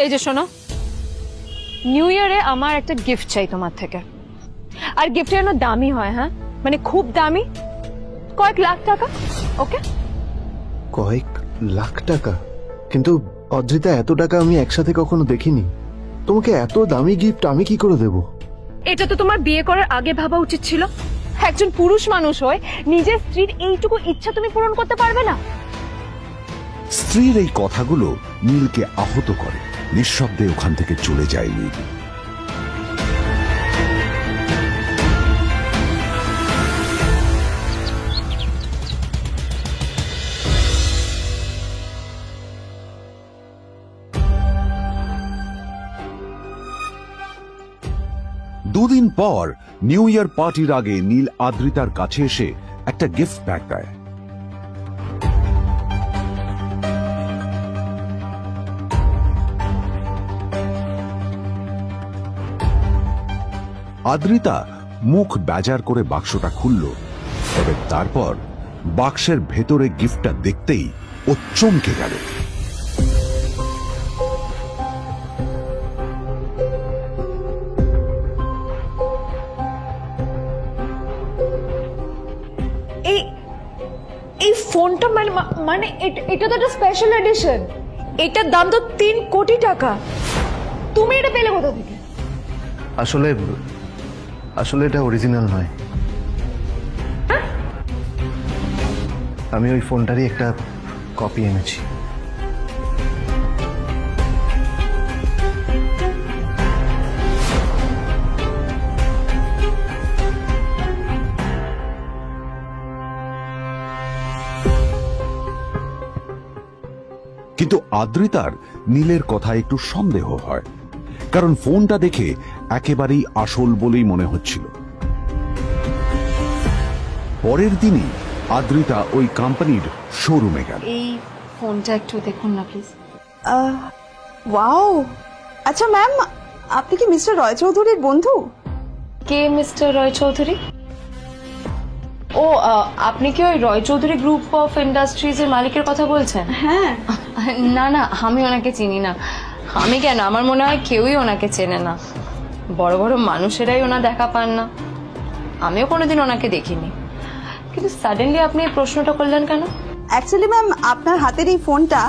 এই যে শোনো, নিউ ইয়ারে আমার একটা গিফট চাই তোমার থেকে। আর গিফট যেন দামি হয়, হ্যাঁ, মানে খুব দামি, কয়েক লাখ টাকা। ওকে?
কয়েক লাখ টাকা? কিন্তু অদ্রিতা, এত টাকা আমি একসাথে কখনো দেখিনি। তোমাকে এত দামি গিফট আমি কি করে দেব?
এটা তো তোমার বিয়ে করার আগে ভাবা উচিত ছিল। একজন পুরুষ মানুষ হয়ে নিজের স্ত্রীর এইটুকু ইচ্ছা তুমি পূরণ করতে পারবে না?
স্ত্রীর এই কথাগুলো নীলকে আহত করে। নিঃশব্দে ওখান থেকে চলে যায় নীল। দুদিন পর নিউ ইয়ার পার্টির আগে নীল আদ্রিতার কাছে এসে একটা গিফট প্যাক দেয়। আদ্রিতা মুখ বেজার করে বাক্সটা খুলল, তবে তারপর বাক্সের ভেতরে গিফটটা দেখতেই ও চমকে গেল।
এই ফোনটা মানে এটা তো একটা স্পেশাল এডিশন। এটার দাম তো 3 কোটি টাকা। তুমি এটা পেলে কোথা থেকে?
আসলে এটা অরিজিনাল নয়। আমি ওই ফোনটারই একটা কপি এনেছি।
কিন্তু আদ্রিতার নীলের কথা একটু সন্দেহ হয়, কারণ ফোনটা দেখে একেবারেই আসল বলেই মনে হচ্ছিল। পরের দিনই আদ্রিতা ওই কোম্পানির শোরুমে গেল।
এই ফোনটা একটু দেখুন না প্লিজ।
ওয়াও, আচ্ছা ম্যাম, আপনি কি মিস্টার রয় চৌধুরীর বন্ধু?
কে মিস্টার রয় চৌধুরী? ও, আপনি কি ওই রয় চৌধুরী গ্রুপ অফ ইন্ডাস্ট্রিজ এর মালিকের কথা বলছেন?
হ্যাঁ।
না না, আমি ওনাকে চিনি না। আমি কেন, আমার মনে হয় কেউই ওনাকে চেনে না। বড় বড় মানুষেরাই ওনা দেখা পান না। আমিও কোনোদিন ওনাকে দেখিনি, কিন্তু সাডেনলি আপনি এই প্রশ্নটা করলেন কেন?
অ্যাকচুয়ালি ম্যাম, আপনার হাতের এই ফোনটা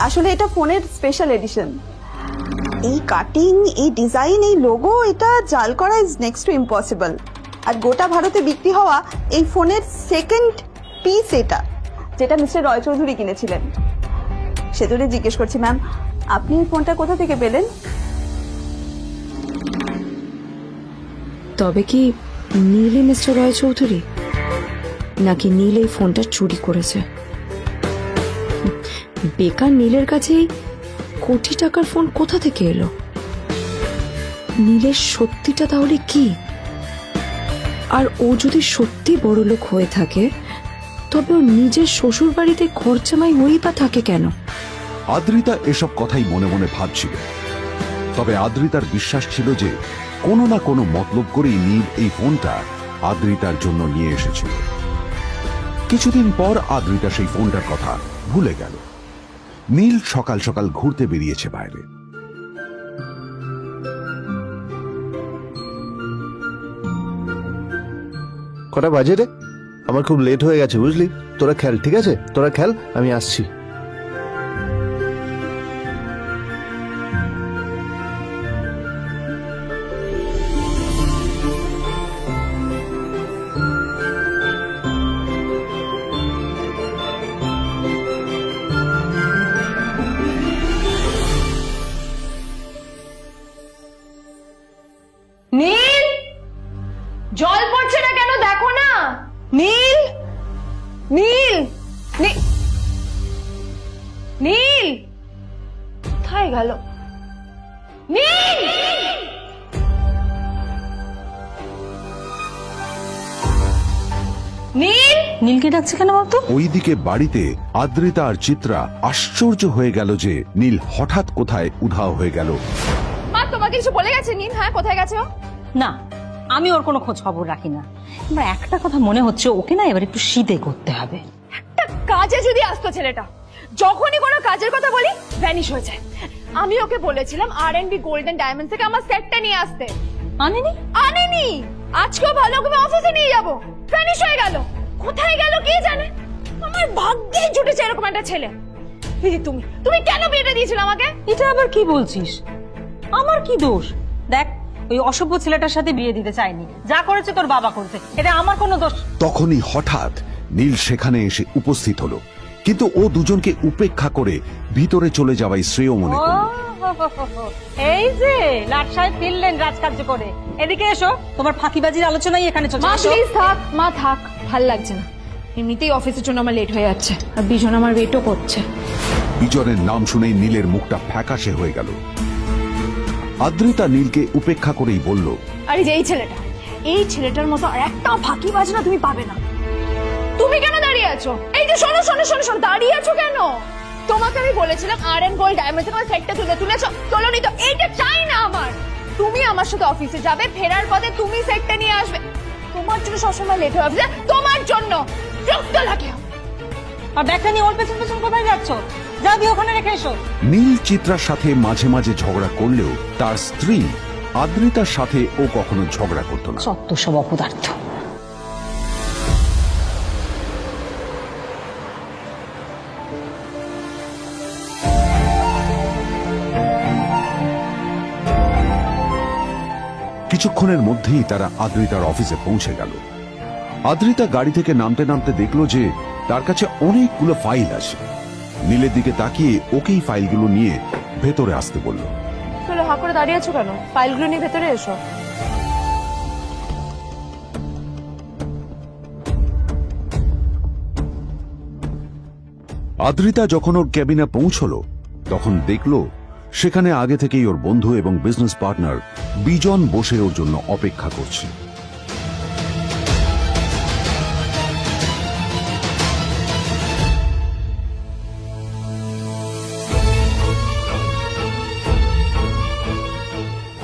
আসলে এটা ফোনের স্পেশাল এডিশন। এই কাটিং, এই ডিজাইন, এই লোগো, এটা জাল করা ইজ নেক্সট টু ইম্পসিবল। আর গোটা ভারতে বিক্রি হওয়া এই ফোনের সেকেন্ড পিস এটা, যেটা মিস্টার রয় চৌধুরী কিনেছিলেন। সেজন্য জিজ্ঞেস করছি ম্যাম, আপনি এই ফোনটা কোথা থেকে পেলেন?
তবে কি নীলই মিস্টার রয় চৌধুরী, নাকি নীল এই ফোনটা চুরি করেছে? বেকার নীলের কাছে এই কোটি টাকার ফোন কোথা থেকে এলো? নীলের সত্যিটা তাহলে কি? আর ও যদি সত্যি বড় লোক হয়ে থাকে, তবে ওর নিজের শ্বশুর বাড়িতে খরচামাই হয়েই বা থাকে কেন?
আদ্রিতা এসব কথাই মনে মনে ভাবছিল। তবে আদ্রিতার বিশ্বাস ছিল যে কোনো না কোনো মতলব করেই নীল এই ফোনটা আদ্রিতার জন্য নিয়ে এসেছিল। কিছুদিন পর আদ্রিতা সেই ফোনটার কথা ভুলে গেল। নীল সকাল সকাল ঘুরতে বেরিয়েছে বাইরে।
কটা বাজে রে? আমার খুব লেট হয়ে গেছে বুঝলি। তোরা খেল, ঠিক আছে? তোরা খেল, আমি আসছি।
নীল, জল পড়ছে না কেন দেখো না। নীল, নীল, নীল, নীল কোথায় গেল? নীল, নীল,
নীলকে ডাকছে কেন বলতো?
ওইদিকে বাড়িতে আদ্রিতা আর চিত্রা আশ্চর্য হয়ে গেল যে নীল হঠাৎ কোথায় উধাও হয়ে গেল।
মা তোমাকে কিছু বলে গেছে নীল? হ্যাঁ, কোথায় গেছে ও?
না, আমি ওর কোনো খোঁজ খবর রাখি না। আমার একটা কথা মনে হচ্ছে, ওকে না এবার একটু শীতে করতে হবে।
একটা কাজে যদি আসতো ছেলেটা, যখনই কোনো কাজের কথা বলি ভ্যানিশ হয়ে যায়। আমি ওকে বলেছিলাম R&B গোল্ডেন ডায়মন্ড থেকে আমার সেটটা নিয়ে আসতে,
আনেনি।
আনেনি। আজকেও ভালো করে অফিসে নিয়ে যাব, ভ্যানিশ হয়ে গেল। কোথায় গেল কে জানে। আমার ভাগ্যে জুটেছে এরকম একটা ছেলে। দিদি, তুমি তুমি কেন বিয়েটা দিয়েছিলে আমাকে?
এটা আবার কি বলছিস? আমার কি দোষ? দেখ, ওই অসভ্য ছেলেটার সাথে বিয়ে দিতে চাইনি। যা করেছে তোর বাবা করেছে, এটা আমার কোনো দোষ।
তখনই হঠাৎ নীল সেখানে এসে উপস্থিত হলো, কিন্তু ও দুজনকে উপেক্ষা করে ভিতরে চলে যাওয়াই শ্রেয় মনে করল।
এই যে লাট সাহেব ফিরলেন রাজকার্য করে। এদিকে এসো, তোমার ফাঁকিবাজির আলোচনাই এখানে চলছে।
মা
এসো।
প্লিজ থাক, মা থাক, ভাল লাগছে না। এমনিতেই অফিসের জন্য আমার লেট হয়ে যাচ্ছে, আর বিজন আমার ওয়েটও করছে।
বিজনের নাম শুনেই নীলের মুখটা ফ্যাকাশে হয়ে গেল। আদ্রিতা নীলকে উপেক্ষা করেই বলল,
আরে যে এই ছেলেটার মতো আর একটা ফাঁকিবাজ না তুমি পাবে না। তুমি কেন দাঁড়িয়ে আছো? এই যে শোনো শোনো শোনো শোনো, দাঁড়িয়ে আছো কেন? তোমাকে আমি বলেছিলাম R&B গোল্ড ডায়মন্ড থেকে আমার সেটটা তুলেছো, তোলোনি তো। এইটা চাই না আমার। তুমি আমার সাথে অফিসে যাবে, ফেরার পথে তুমি সেটটা নিয়ে আসবে। তোমার জন্য সবসময় লেট হয়ে অফিসে, তোমার জন্য বিরক্ত লাগে।
আর ব্যাগটা নিয়ে ওর পেছন পেছন কোথায় যাচ্ছ? যা দিয়ে ওখানে রেখে এসো।
নীল চিত্রার সাথে মাঝে মাঝে ঝগড়া করলেও তার স্ত্রী আদ্রিতার সাথে ও কখনো ঝগড়া করত না।
সত্য সব অপদার্থ।
কিছুক্ষণের মধ্যেই তারা আদ্রিতার অফিসে পৌঁছে গেল। আদ্রিতা গাড়ি থেকে নামতে নামতে দেখলো যে তার কাছে অনেকগুলো ফাইল আছে। নীলের দিকে তাকিয়ে ওকেই ফাইলগুলো নিয়ে ভেতরে আসতে বলল।
চলো, হা করে দাঁড়িয়ে আছো কেন? ফাইলগুলো নিয়ে ভেতরে এসো।
আদ্রিতা যখন ওর ক্যাবিনে পৌঁছলো, তখন দেখলো সেখানে আগে থেকেই ওর বন্ধু এবং বিজনেস পার্টনার বিজন বসে ওর জন্য অপেক্ষা করছে।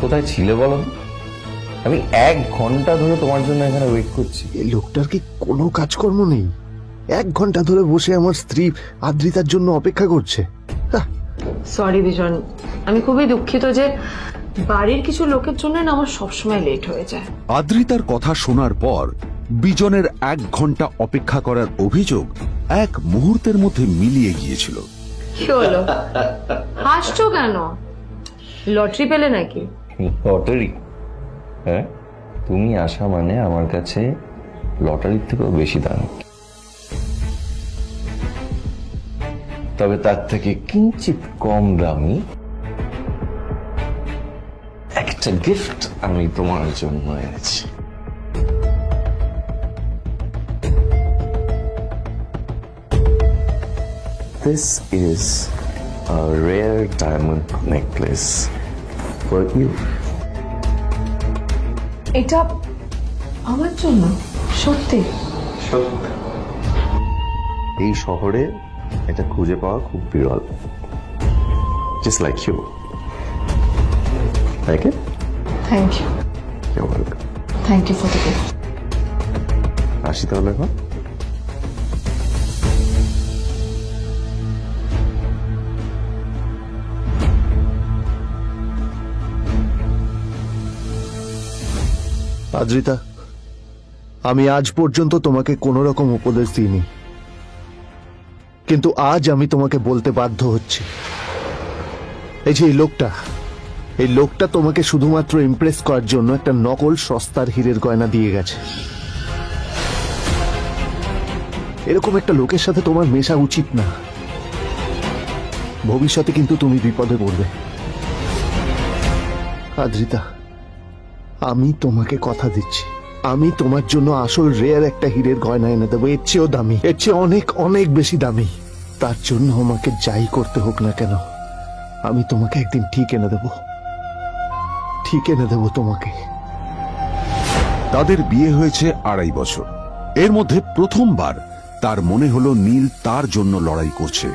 কোথায় ছিলে বলো? আমি 1 ঘন্টা ধরে তোমার জন্য এখানে ওয়েট করছি।
এই লোকটার কি কোনো কাজকর্ম নেই? 1 ঘন্টা ধরে বসে আমার স্ত্রী আদ্রিতার জন্য অপেক্ষা করছে।
সরি বিজন, আমি খুবই দুঃখিত যে বাড়ির কিছু লোকের জন্য না আমার সবসময় লেট হয়ে যায়।
আদ্রিতার কথা শোনার পর বিজনের 1 ঘন্টা অপেক্ষা করার অভিযোগ 1 মুহূর্তের মধ্যে মিলিয়ে গিয়েছিল।
কি হলো? হাসছো কেন? লটারি পেলে নাকি?
লটারি? হ্যাঁ, তুমি আসা মানে আমার কাছে লটারির থেকেও বেশি দাম। তবে তার থেকে কিঞ্চিত কম দামি একটা গিফট আমি তোমার জন্য এনেছি। This is a rare diamond necklace for you.
এটা আমার জন্য সত্যি?
এই শহরে এটা খুঁজে পাওয়া খুব বিরল। Just like you. Like it?
Thank you.
You're welcome.
Thank you for the gift.
আসি তাহলে এখন।
আদ্রিতা, আমি আজ পর্যন্ত তোমাকে কোনো রকম উপদেশ দিইনি, কিন্তু আজ আমি তোমাকে বলতে বাধ্য হচ্ছি। এই যে এই লোকটা তোমাকে শুধুমাত্র ইমপ্রেস করার জন্য একটা নকল সস্তার হীরের গয়না দিয়ে গেছে। এরকম একটা লোকের সাথে তোমার মেশা উচিত না। ভবিষ্যতে কিন্তু তুমি বিপদে পড়বে। আদ্রিতা, আমি তোমাকে কথা দিচ্ছি, আমি তোমার জন্য আসল রেয়ার একটা হীরের গয়না এনে দেবো, এর চেয়েও দামি, এর চেয়ে অনেক অনেক বেশি দামি। তার জন্য আমাকে যাই করতে হোক না কেন, আমি তোমাকে একদিন ঠিক এনে দেবো তোমাকে।
তাদের বিয়ে হয়েছে 2.5 বছর। এর মধ্যে প্রথমবার তার মনে হলো নীল তার জন্য লড়াই করছে।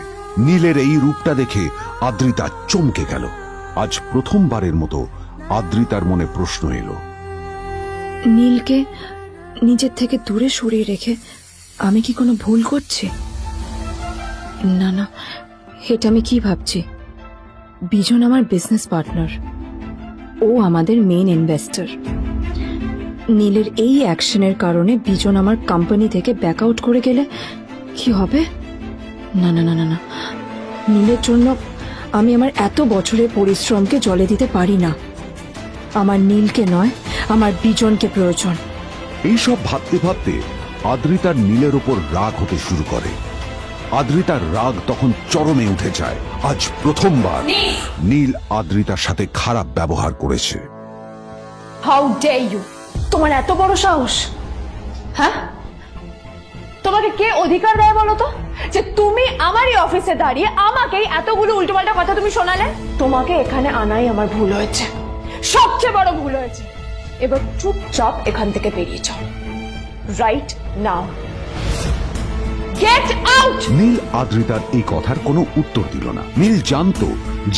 নীলের এই রূপটা দেখে আদ্রিতা চমকে গেল। আজ প্রথমবারের মতো আদ্রিতার মনে প্রশ্ন এলো,
নীলকে নিজের থেকে দূরে সরিয়ে রেখে আমি কি কোনো ভুল করছি? না না, এটা আমি কি ভাবছি? বিজন আমার বিজনেস পার্টনার, ও আমাদের মেইন ইনভেস্টর। নীলের এই অ্যাকশনের কারণে বিজন আমার কোম্পানি থেকে ব্যাক আউট করে গেলে কি হবে? না না না না না, নীলের জন্য আমি আমার এত বছরের পরিশ্রমকে জলে দিতে পারি না। আমার নীলকে নয়, আমার বিজনকে প্রয়োজন।
এইসব ভাবতে ভাবতে আদ্রিতার নীলের ওপর রাগ হতে শুরু করে। আদ্রিতার রাগ তখন চরমে উঠে যায়। আজ প্রথমবার নীল আদ্রিতার সাথে খারাপ ব্যবহার করেছে।
How dare you! তোমার এত বড় সাহস! হ্যাঁ, তোমাকে কে অধিকার দেয় বলো তো যে তুমি আমারই অফিসে দাঁড়িয়ে আমাকেই এতগুলো উল্টোপাল্টা কথা তুমি শোনালে? তোমাকে এখানে আনাই আমার ভুল হয়েছে, সবচেয়ে বড় ভুল হয়েছে। এবার চুপচাপ এখান থেকে বেরিয়ে যাও, right now. Get out!
Neel আদ্রিতার এই কথার কোনো উত্তর দিল না। নীল জানতো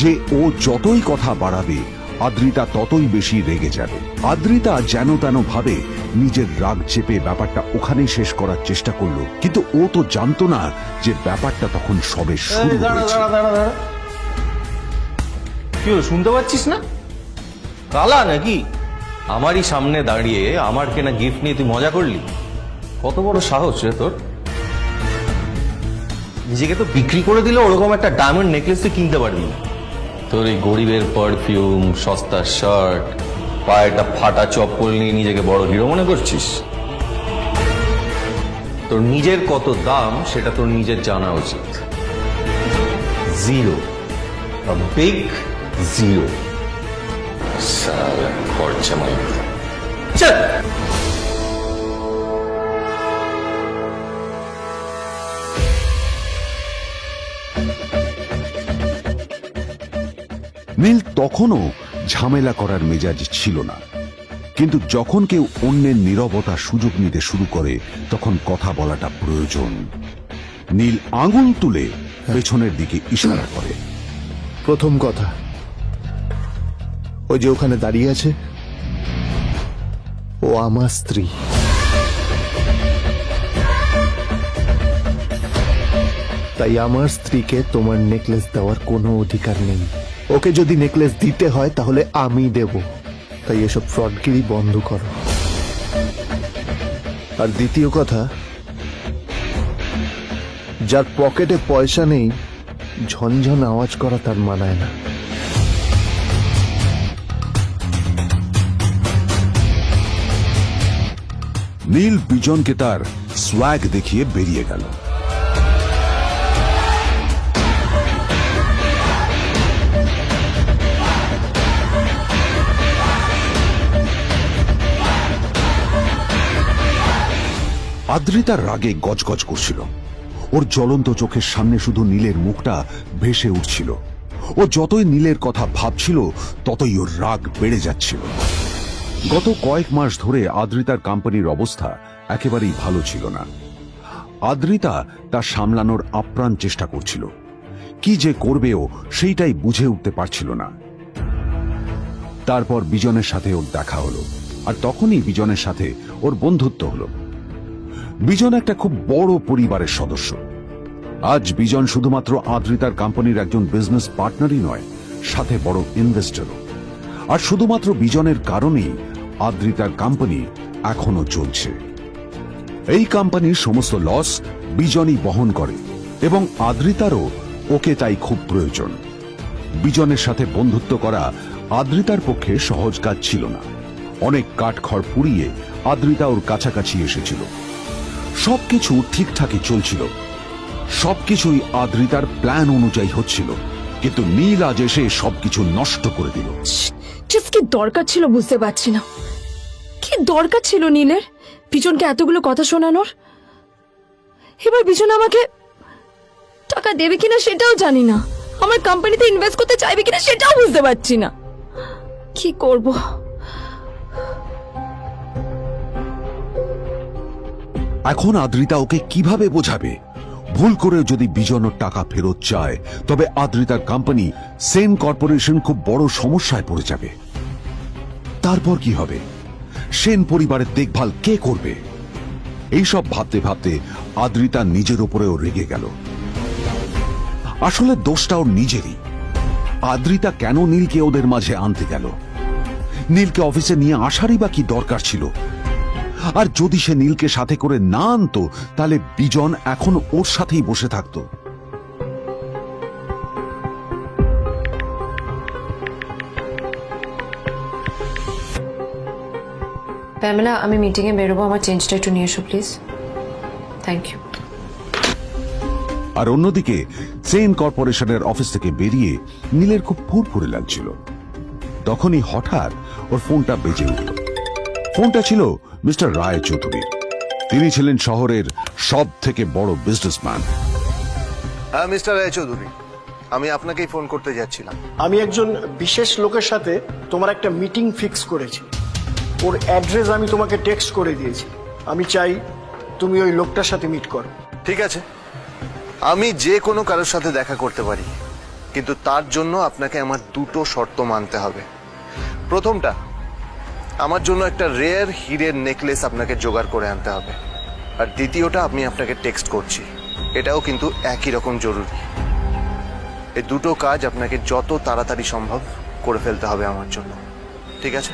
যে ও যতই কথা বাড়াবে আদ্রিতা ততই বেশি রেগে যাবে। আদ্রিতা যেন তেন ভাবে নিজের রাগ চেপে ব্যাপারটা ওখানেই শেষ করার চেষ্টা করলো, কিন্তু ও তো জানতো না যে ব্যাপারটা তখন সবে শুরু হয়েছে।
কি হলো, শুনতে পাচ্ছিস না? কালা নাকি? আমারই সামনে দাঁড়িয়ে আমার কেনা গিফট নিয়ে তুই মজা করলি? কত বড় সাহস রে তোর! নিজেকে তো বিক্রি করে দিলে ওরকম একটা ডায়মন্ড নেকলেস তুই কিনতে পারবি না। তোর এই গরিবের পারফিউম, সস্তা শার্ট, পায়ে একটা ফাটা চপ্পল নিয়ে নিজেকে বড় হিরো মনে করছিস? তোর নিজের কত দাম সেটা তোর নিজের জানা উচিত। Zero, big zero. সালা খরচা মাই চল।
নীল তখনও ঝামেলা করার মেজাজ ছিল না, কিন্তু যখন কেউ অন্যের নীরবতা সুযোগ নিতে শুরু করে তখন কথা বলাটা প্রয়োজন। নীল আঙুল তুলে পেছনের দিকে ইশারা করে।
প্রথম কথা, ওই যে ওখানে দাঁড়িয়ে আছে, ও আমার স্ত্রী। তাই আমার স্ত্রীকে তোমার নেকলেস দেওয়ার কোনো অধিকার নেই। ওকে যদি নেকলেস দিতে হয় তাহলে আমি দেব। তাই এসব ফ্রডগিরি বন্ধ করো। আর দ্বিতীয় কথা, যার পকেটে পয়সা নেই ঝনঝন আওয়াজ করা তার মানায় না।
নীল বিজনকে তার সোয়াগ দেখিয়ে বেরিয়ে গেল। আদ্রিতার রাগে গজগজ করছিল। ওর জ্বলন্ত চোখের সামনে শুধু নীলের মুখটা ভেসে উঠছিল। ও যতই নীলের কথা ভাবছিল ততই ওর রাগ বেড়ে যাচ্ছিল। গত কয়েক মাস ধরে আদ্রিতার কোম্পানির অবস্থা একেবারেই ভালো ছিল না। আদ্রিতা তা সামলানোর আপ্রাণ চেষ্টা করছিল। কি যে করবেও সেইটাই বুঝে উঠতে পারছিল না। তারপর বিজনের সাথে ওর দেখা হলো, আর তখনই বিজনের সাথে ওর বন্ধুত্ব হলো। বিজন একটা খুব বড় পরিবারের সদস্য। আজ বিজন শুধুমাত্র আদ্রিতার কোম্পানির একজন বিজনেস পার্টনারই নয়, সাথে বড় ইনভেস্টরও। আর শুধুমাত্র বিজনের কারণেই আদ্রিতার কোম্পানি এখনো চলছে। এই কোম্পানির সমস্ত লস বিজনই বহন করে এবং আদ্রিতারও ওকে তাই খুব প্রয়োজন। বিজনের সাথে বন্ধুত্ব করা আদ্রিতার পক্ষে সহজ কাজ ছিল না। অনেক কাঠখড় পুড়িয়ে আদ্রিতা ওর কাছাকাছি এসেছিল। সবকিছু ঠিকঠাকই চলছিল, সবকিছুই আদ্রিতার প্ল্যান অনুযায়ী হচ্ছিল, কিন্তু নীল আজ এসে সবকিছু নষ্ট করে দিল।
ঠিক কি দরকার ছিল বুঝতে পারছি না। কি দরকার ছিল নীলের বিজনকে এতগুলো কথা শোনানোর? এবার বিজন আমাকে টাকা দেবে কিনা সেটাও জানি না, আমার কোম্পানিতে ইনভেস্ট করতে চাইবে কিনা সেটাও বুঝতে পারছি না। কি করব?
এখন আদ্রিতা ওকে কিভাবে বোঝাবে? ভুল করে যদি বিজন ওর টাকা ফেরত চায় তবে আদ্রিতার কোম্পানি সেন কর্পোরেশন খুব বড় সমস্যায় পড়ে যাবে। তারপর কি হবে? সেন পরিবারের দেখভাল কে করবে? এইসব ভাবতে ভাবতে আদ্রিতা নিজের উপরেও রেগে গেল। আসলে দোষটা ওর নিজেরই। আদ্রিতা কেন নীলকে ওদের মাঝে আনতে গেল? নীলকে অফিসে নিয়ে আসারই বা কি দরকার ছিল? আর যদি সে নীলকে সাথে করে না আনতো তাহলে বিজন এখন ওর সাথেই বসে থাকতো।
প্যামেলা, আমি মিটিংয়ে বেরোবো, আমার চেঞ্জটা একটু নিয়ে এসো প্লিজ। Thank you.
আর অন্যদিকে সেন কর্পোরেশনের অফিস থেকে বেরিয়ে নীলের খুব ফুরফুরে লাগছিল। তখনই হঠাৎ ওর ফোনটা বেজে উঠল। ফোনটা ছিল মিস্টার রায় চৌধুরীর। তিনি ছিলেন শহরের সব থেকে বড় বিজনেসম্যান।
হ্যাঁ মিস্টার রায়চৌধুরী, আমি আপনাকেই ফোন করতে যাচ্ছিলাম।
আমি একজন বিশেষ লোকের সাথে তোমার একটা মিটিং ফিক্স করেছি। ওর অ্যাড্রেস আমি তোমাকে টেক্সট করে দিয়েছি। আমি চাই তুমি ওই লোকটার সাথে মিট করো।
ঠিক আছে, আমি যে কোনো কারোর সাথে দেখা করতে পারি, কিন্তু তার জন্য আপনাকে আমার দুটো শর্ত মানতে হবে। প্রথমটা, আমার জন্য একটা রেয়ার হীরের নেকলেস আপনাকে জোগাড় করে আনতে হবে। আর দ্বিতীয়টা, আমি আপনাকে টেক্সট করছি, এটাও কিন্তু একই রকম জরুরি। এই দুটো কাজ আপনাকে যত তাড়াতাড়ি সম্ভব করে ফেলতে হবে আমার জন্য, ঠিক আছে?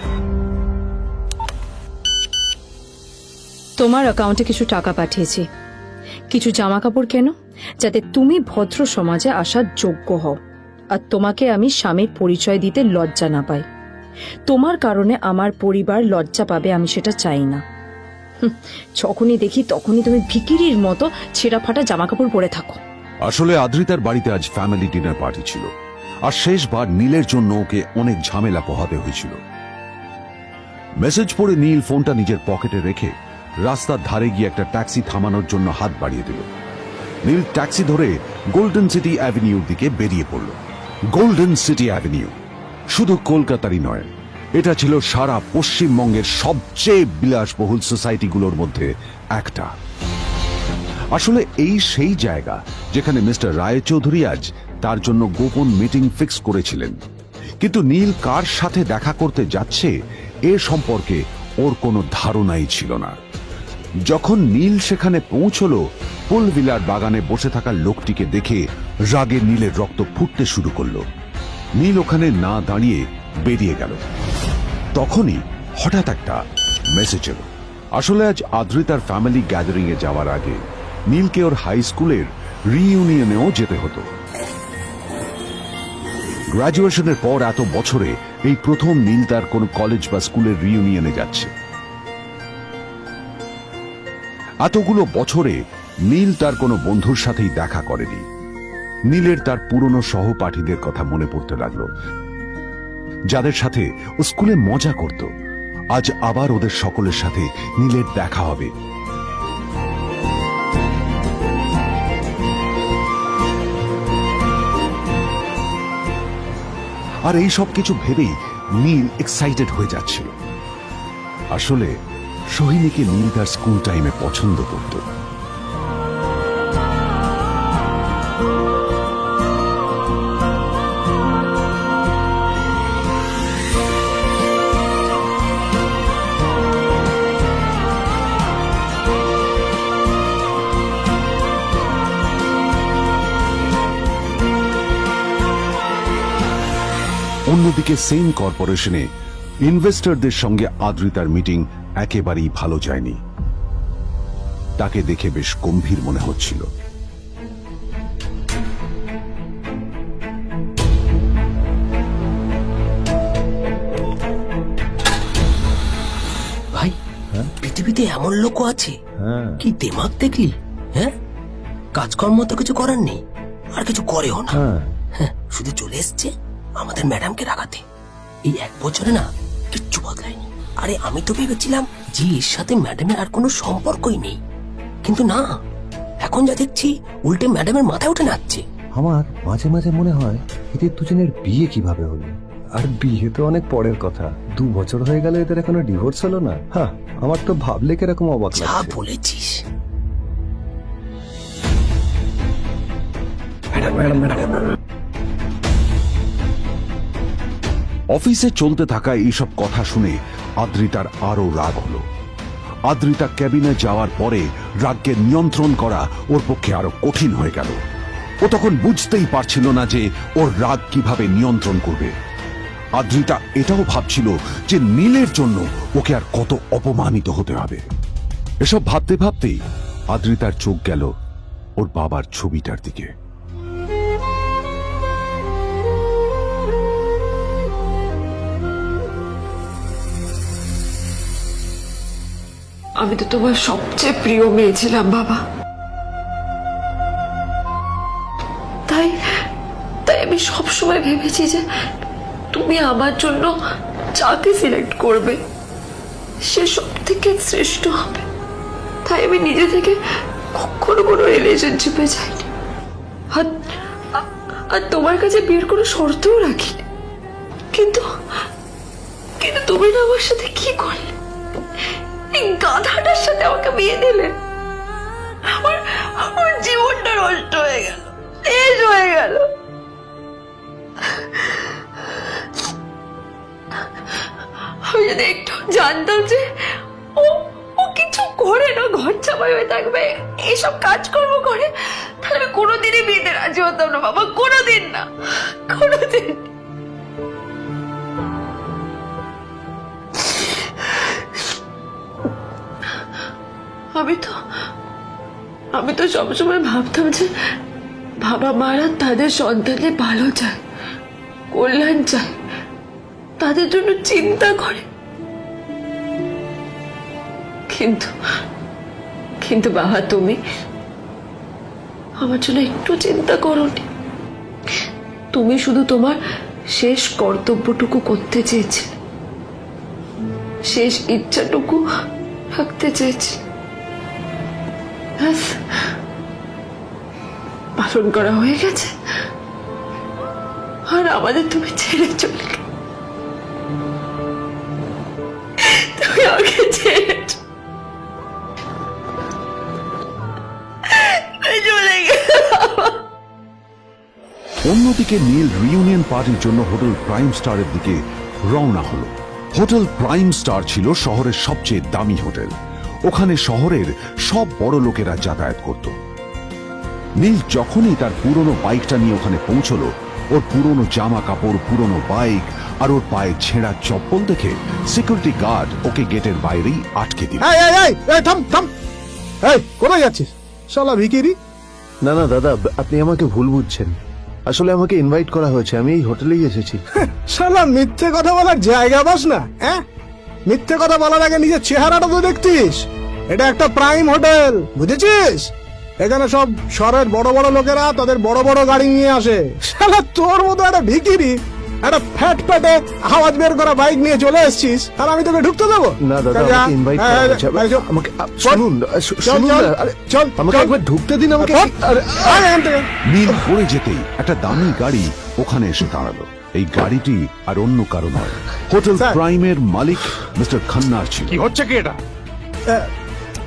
তোমার অ্যাকাউন্টে কিছু টাকা পাঠিয়েছি, কিছু জামা কাপড় কেনো, যাতে তুমি ভদ্র সমাজে আসার যোগ্য হও, আর তোমাকে আমি স্বামীর পরিচয় দিতে লজ্জা না পাই। তোমার কারণে আমার পরিবার লজ্জা পাবে, আমি সেটা চাই না। যখনই দেখি তখনই তুমি ভিখিরির মতো ছেঁড়া ফাটা জামা কাপড় পরে থাকো।
আসলে আদ্রিতার বাড়িতে আজ ফ্যামিলি ডিনার পার্টি ছিল, আর শেষবার নীলের জন্য ওকে অনেক ঝামেলা পোহাতে হয়েছিল। মেসেজ পড়ে নীল ফোনটা নিজের পকেটে রেখে রাস্তার ধারে গিয়ে একটা ট্যাক্সি থামানোর জন্য হাত বাড়িয়ে দিল। নীল ট্যাক্সি ধরে গোল্ডেন সিটি অ্যাভিনিউর দিকে বেরিয়ে পড়ল। গোল্ডেন সিটি অ্যাভিনিউ শুধু কলকাতারই নয়, এটা ছিল সারা পশ্চিমবঙ্গের সবচেয়ে বিলাসবহুল সোসাইটিগুলোর মধ্যে একটা। আসলে এই সেই জায়গা যেখানে মিস্টার রায়চৌধুরী আজ তার জন্য গোপন মিটিং ফিক্স করেছিলেন। কিন্তু নীল কার সাথে দেখা করতে যাচ্ছে এ সম্পর্কে ওর কোনো ধারণাই ছিল না। যখন নীল সেখানে পৌঁছলো, ফুলভিলার বাগানে বসে থাকা লোকটিকে দেখে রাগে নীলের রক্ত ফুটতে শুরু করলো। নীল ওখানে না দাঁড়িয়ে বেরিয়ে গেল। তখনই হঠাৎ একটা মেসেজ এলো। আসলে আজ আদ্রিতার ফ্যামিলি গ্যাদারিং এ যাওয়ার আগে নীলকে ওর হাই স্কুলের রিইউনিয়নেও যেতে হতো। গ্রাজুয়েশনের পর এত বছরে এই প্রথম নীল তার কোন কলেজ বা স্কুলের রিইউনিয়নে যাচ্ছে। এতগুলো বছরে নীল তার কোনো বন্ধুর সাথেই দেখা করেনি। নীলের তার পুরনো সহপাঠীদের কথা মনে পড়তে লাগলো, যাদের সাথে ও স্কুলে মজা করত। আজ আবার ওদের সকলের সাথে নীলের দেখা হবে। আর এই সব কিছু ভেবেই নীল এক্সাইটেড হয়ে যাচ্ছিল। আসলে সোহিনীকে নীল তার স্কুল টাইমে পছন্দ করত। অন্যদিকে সেম কর্পোরেশনে ইনভেস্টরদের সঙ্গে আদ্রিতার মিটিং একেবারেই ভালো যায়নি। তাকে দেখে বেশ গম্ভীর মনে হচ্ছিল।
ভাই পৃথিবীতে এমন লোকও আছে, কি দেমাগ দেখলি? হ্যাঁ, কাজকর্ম তো কিছু করার নেই, আর কিছু করেও না। হ্যাঁ, শুধু চলে এসছে আমাদের ম্যাডামকে রাখাতে। এই 1 বছরে না কিচ্ছু বদলায়নি। আরে আমি তো ভেবেছিলাম যে এর সাথে ম্যাডামের আর কোনো সম্পর্কই নেই, কিন্তু না, এখন যা দেখছি উল্টে ম্যাডামের মাথায় উঠে নাচছে।
আমার মাঝে মাঝে মনে হয় এদের দুজনের বিয়ে কিভাবে হলো। আর বিয়ে তো অনেক পরের কথা, 2 বছর হয়ে গেল এদের এখনো ডিভোর্স হলো না। হ্যাঁ, আমার তো ভাবলে কিরকম অবাক
যা
লাগছে।
বলেছিস।
অফিসে চলতে থাকা এইসব কথা শুনে আদ্রিতার আরো রাগ হলো। আদ্রিতা ক্যাবিনে যাওয়ার পরে রাগকে নিয়ন্ত্রণ করা ওর পক্ষে আরো কঠিন হয়ে গেল। ও তখন বুঝতেই পারছিল না যে ওর রাগ কিভাবে নিয়ন্ত্রণ করবে। আদ্রিতা এটাও ভাবছিল যে নীলের জন্য ওকে আর কত অপমানিত হতে হবে। এসব ভাবতে ভাবতেই আদ্রিতার চোখ গেল ওর বাবার ছবিটার দিকে।
আমি তো তোমার সবচেয়ে প্রিয় মেয়ে ছিলাম বাবা, তাই তাই আমি সবসময় ভেবেছি যে তুমি আমার জন্য যাকে সিলেক্ট করবে সে সব থেকে শ্রেষ্ঠ হবে। তাই আমি নিজে থেকে কখনো কোনো রিলেশনশিপে যাইনি, আর তোমার কাছে বিয়ের কোনো শর্তও রাখিনি। কিন্তু কিন্তু তুমি না আমার সাথে কি করলে? এই গাধাটার সাথে আমাকে বিয়ে দিলে। আমার জীবনটা নষ্ট হয়ে গেল, শেষ হয়ে গেল। আমি যদি একটু জানতাম যে ও ও কিছু করে না, ঘর চাপাই হয়ে থাকবে, এইসব কাজকর্ম করে, তাহলে আমি কোনোদিনই বিয়েতে রাজি হতাম না বাবা, কোনোদিন না, কোনোদিন। আমি তো সবসময় ভাবতাম যে বাবা মারা তাদের সন্তানের ভালো চায়, কল্যাণ চায়, তাদের জন্য চিন্তা করে। কিন্তু কিন্তু বাবা, তুমি আমার জন্য একটু চিন্তা করোনি। তুমি শুধু তোমার শেষ কর্তব্যটুকু করতে চেয়েছিলে, শেষ ইচ্ছাটুকু রাখতে চেয়েছিলে। পালন করা হয়ে গেছে, আর আমাদের তুমি ছেড়ে চলে গেলে। তুমি আমাকে ছেড়ে চলে গেলে।
অন্যদিকে নীল রিউনিয়ন পার্টির জন্য হোটেল প্রাইম স্টারের দিকে রওনা হলো। হোটেল প্রাইম স্টার ছিল শহরের সবচেয়ে দামি হোটেল। ওখানে শহরের সব বড় লোকেরা যাতায়াত করত। নীল যখনই তার পুরনো বাইকটা নিয়ে ওখানে পৌঁছলো, ওর পুরনো জামা কাপড়, পুরনো বাইক আর ওর পায়ে ছেঁড়া চপ্পল দেখে সিকিউরিটি গার্ড ওকে গেটের বাইরেই আটকে দিল।
থাম থাম, এই কোথায় যাচ্ছিস শালা ভিকিরি?
না না দাদা, আপনি আমাকে ভুল বুঝছেন। আসলে আমাকে ইনভাইট করা হয়েছে, আমি এই হোটেলেই এসেছি।
শালা মিথ্যে কথা বলার জায়গা পাস না? হ্যাঁ, মিথ্যে কথা বলার আগে নিজের চেহারাটা তো দেখতিস। এটা একটা প্রাইম হোটেল, বুঝেছিস? এখানে সব শহরের বড় বড় লোকেরা তাদের বড় বড় গাড়ি নিয়ে আসে। শালা তোর মতো একটা ভিকিরি একটা ফ্যাট প্যাটে আওয়াজ বের করা বাইক নিয়ে চলে এসেছিস, আর আমি তোকে ঢুকতে দেবো
না দাদা, আমাকে ইনভাইট করা হয়েছে। আমাকে শুনুন শুনুন,
চল
আমাকে একবার ঢুকতে দিন আমাকে।
নীল পড়ে যেতেই একটা দামি গাড়ি ওখানে এসে দাঁড়ালো। এই গাড়িটি আর অন্য কারো নয়, হোটেল
স্যার।
প্রাইমের মালিক মিস্টার খান্নার ছিল।
কি হচ্ছে কি এটা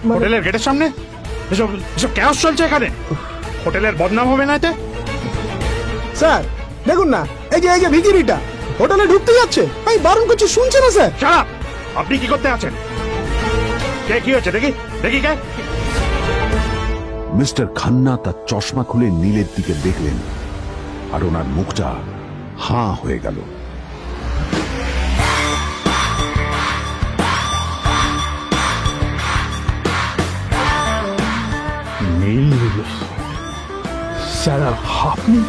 মানে-
হোটেলের গেটের সামনে এসব এসব ক্যাশ চলছে এখানে হোটেলের বদনাম হবে না এতে
স্যার দেখুন না, এই যে ভিখিরিটা হোটেলে ঢুকতে যাচ্ছে, আমি বারণ করছি, শুনছে না স্যার।
শালা আপনি কি করতে আছেন কে কি হচ্ছে দেখি দেখি কে
মিস্টার খান্না তার চশমা খুলে নীলের দিকে দেখলেন, আর ওনার মুখটা হাঁ হয়ে গেল।
নীল স্যার আপনি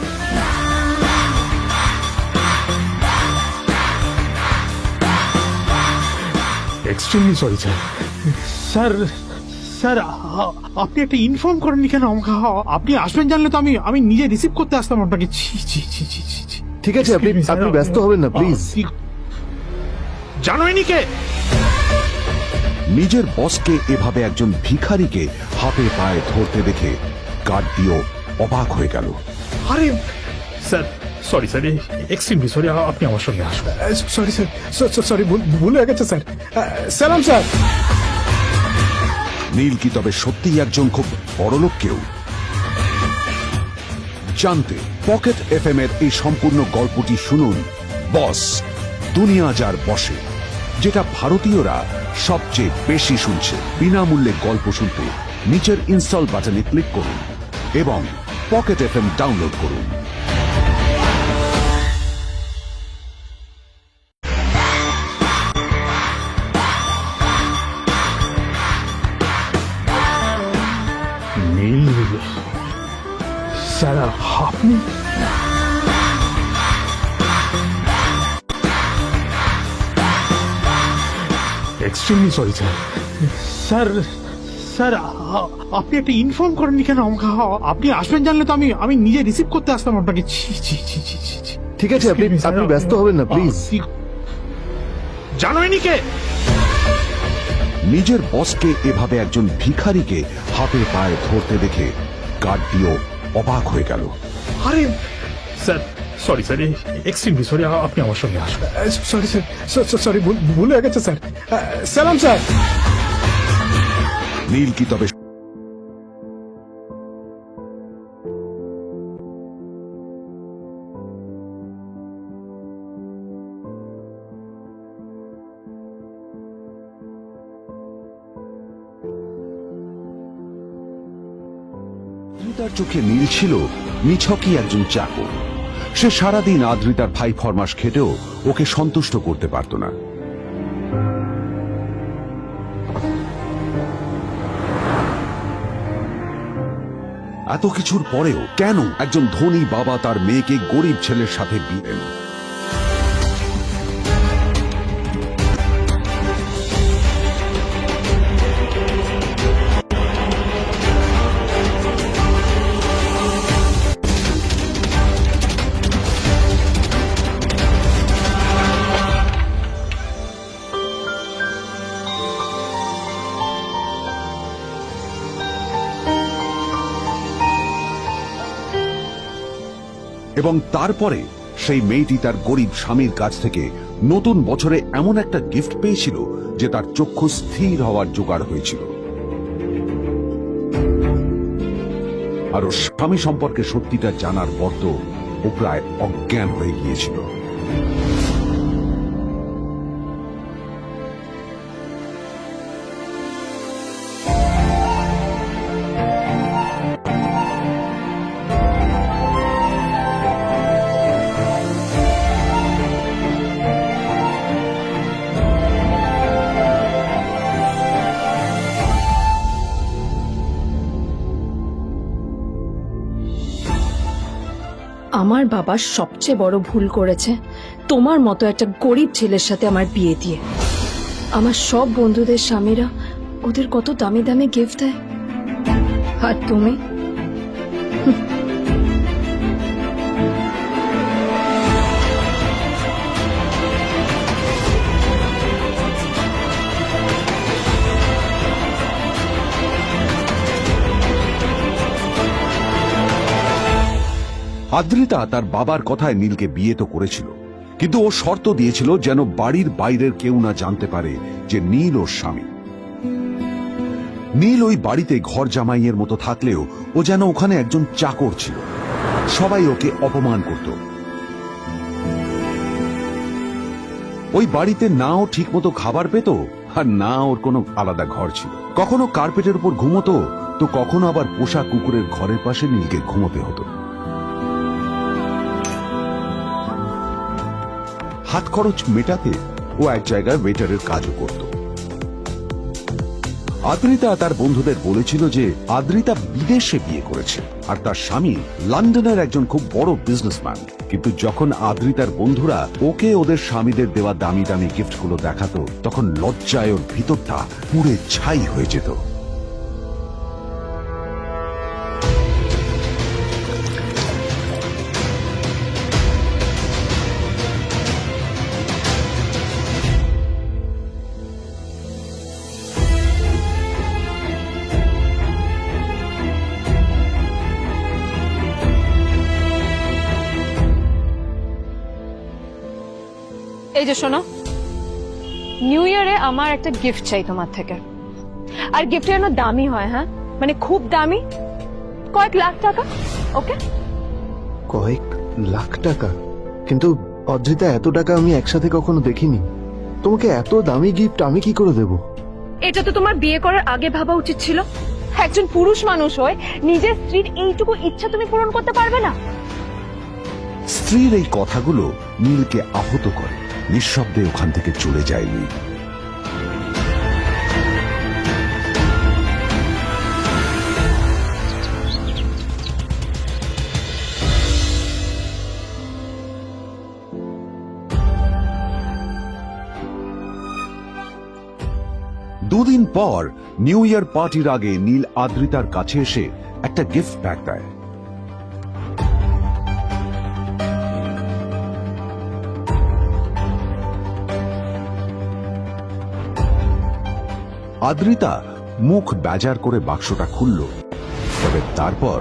extremely sorry sir sir sir আপনি একটা ইনফর্ম করেননি কেন আমাকে আপনি আসবেন জানলে তো আমি নিজে রিসিভ করতে আসতাম আপনাকে ছি ছি ছি ছি ছি ছি।
ঠিক আছে, আপনি
Excuse me,
আপনি
sir,
ব্যস্ত হবেন না, প্লিজ।
জানোইনি কে
নিজের বসকে এভাবে একজন ভিখারিকে হাতে পায়ে ধরতে দেখে গার্ডিও অবাক হয়ে গেল।
আরে sir sorry sir extremely sorry আপনি আমার সঙ্গে আসবেন
সরি স্যার, সরি, ভুল হয়ে গেছে স্যার। সালাম স্যার।
নীল কি তবে সত্যিই একজন খুব বড়লোক কেউ? জানতে পকেট এফএম এর এই সম্পূর্ণ গল্পটি শুনুন বস, দুনিয়া যার বসে, যেটা ভারতীয়রা সবচেয়ে বেশি শুনছে। বিনামূল্যে গল্প শুনতে নিচের ইনস্টল বাটনে ক্লিক করুন এবং পকেট এফএম ডাউনলোড করুন।
নীল স্যার আপনি extremely sorry sir sir sir আপনি একটা ইনফর্ম করেননি কেন আমাকে আপনি আসবেন জানলে তো আমি নিজে রিসিভ করতে আসতাম আপনাকে ছি ছি ছি ছি ছি ছি।
ঠিক আছে, আপনি
Excuse me, sir.
আপনি ব্যস্ত হবেন না, প্লিজ।
জানোইনি কে
নিজের বসকে এভাবে একজন ভিখারিকে হাতে পায়ে ধরতে দেখে গার্ডিও অবাক হয়ে গেল।
আরে sir sorry sir extremely sorry আপনি আমার সঙ্গে আসবেন
সরি স্যার, সরি, ভুল হয়ে গেছে স্যার। সালাম স্যার।
নীল কি তবে আদ্রিতার চোখে নীল ছিল নিছকই একজন চাকর। সে সারাদিন আদ্রিতার ভাই ফরমাস খেটেও ওকে সন্তুষ্ট করতে পারত না। এত কিছুর পরেও কেন একজন ধনী বাবা তার মেয়েকে গরিব ছেলের সাথে বিয়ে দেন? এবং তারপরে সেই মেয়েটি তার গরিব স্বামীর কাছ থেকে নতুন বছরে এমন একটা গিফট পেয়েছিল যে তার চক্ষু স্থির হওয়ার জোগাড় হয়েছিল। আর ওর স্বামী সম্পর্কে সত্যিটা জানার পর তো ও প্রায় অজ্ঞান হয়ে গিয়েছিল।
আমার বাবা সবচেয়ে বড় ভুল করেছে তোমার মতো একটা গরিব ছেলের সাথে আমার বিয়ে দিয়ে। আমার সব বন্ধুদের স্বামীরা ওদের কত দামি দামি গিফট দেয়, আর তুমি
আদ্রিতা তার বাবার কথায় নীলকে বিয়ে তো করেছিল, কিন্তু ও শর্ত দিয়েছিল যেন বাড়ির বাইরের কেউ না জানতে পারে যে নীল ওর স্বামী। নীল ওই বাড়িতে ঘর জামাইয়ের মতো থাকলেও ও যেন ওখানে একজন চাকর ছিল। সবাই ওকে অপমান করত। ওই বাড়িতে না ও ঠিক মতো খাবার পেত, আর না ওর কোনো আলাদা ঘর ছিল। কখনো কার্পেটের উপর ঘুমোতো, তো কখনো আবার পোষা কুকুরের ঘরের পাশে নীলকে ঘুমোতে হতো। হাত খরচ মেটাতে ও এক জায়গায় ওয়েটারের কাজও করত। আদ্রিতা তার বন্ধুদের বলেছিল যে আদ্রিতা বিদেশে বিয়ে করেছে, আর তার স্বামী লন্ডনের একজন খুব বড় বিজনেসম্যান। কিন্তু যখন আদ্রিতার বন্ধুরা ওকে ওদের স্বামীদের দেওয়া দামি দামি গিফটগুলো দেখাতো, তখন লজ্জায় ওর ভিতরটা পুড়ে ছাই হয়ে যেত।
এই যে শোনো, নিউ ইয়ারে আমার একটা গিফট চাই তোমার থেকে। আর গিফটটা যেন দামি হয়, হ্যাঁ, মানে খুব দামি, কয়েক লাখ টাকা। ওকে?
কয়েক লাখ টাকা? কিন্তু অদ্রিতা, এত টাকা আমি একসাথে কখনো দেখিনি। তোমাকে এত দামি গিফট আমি কি করে দেব?
এটা তো তোমার বিয়ে করার আগে ভাবা উচিত ছিল। একজন পুরুষ মানুষ হয়ে নিজের স্ত্রীর এইটুকু ইচ্ছা তুমি পূরণ করতে পারবে না?
স্ত্রীর এই কথাগুলো নীলকে আহত করে। নিঃশব্দে ওখান থেকে চলে যায় নীল। দুদিন পর নিউ ইয়ার পার্টির আগে নীল আদ্রিতার কাছে এসে একটা গিফট প্যাক দেয়। আদ্রিতা মুখ বেজার করে বাক্সটা খুলল, তবে তারপর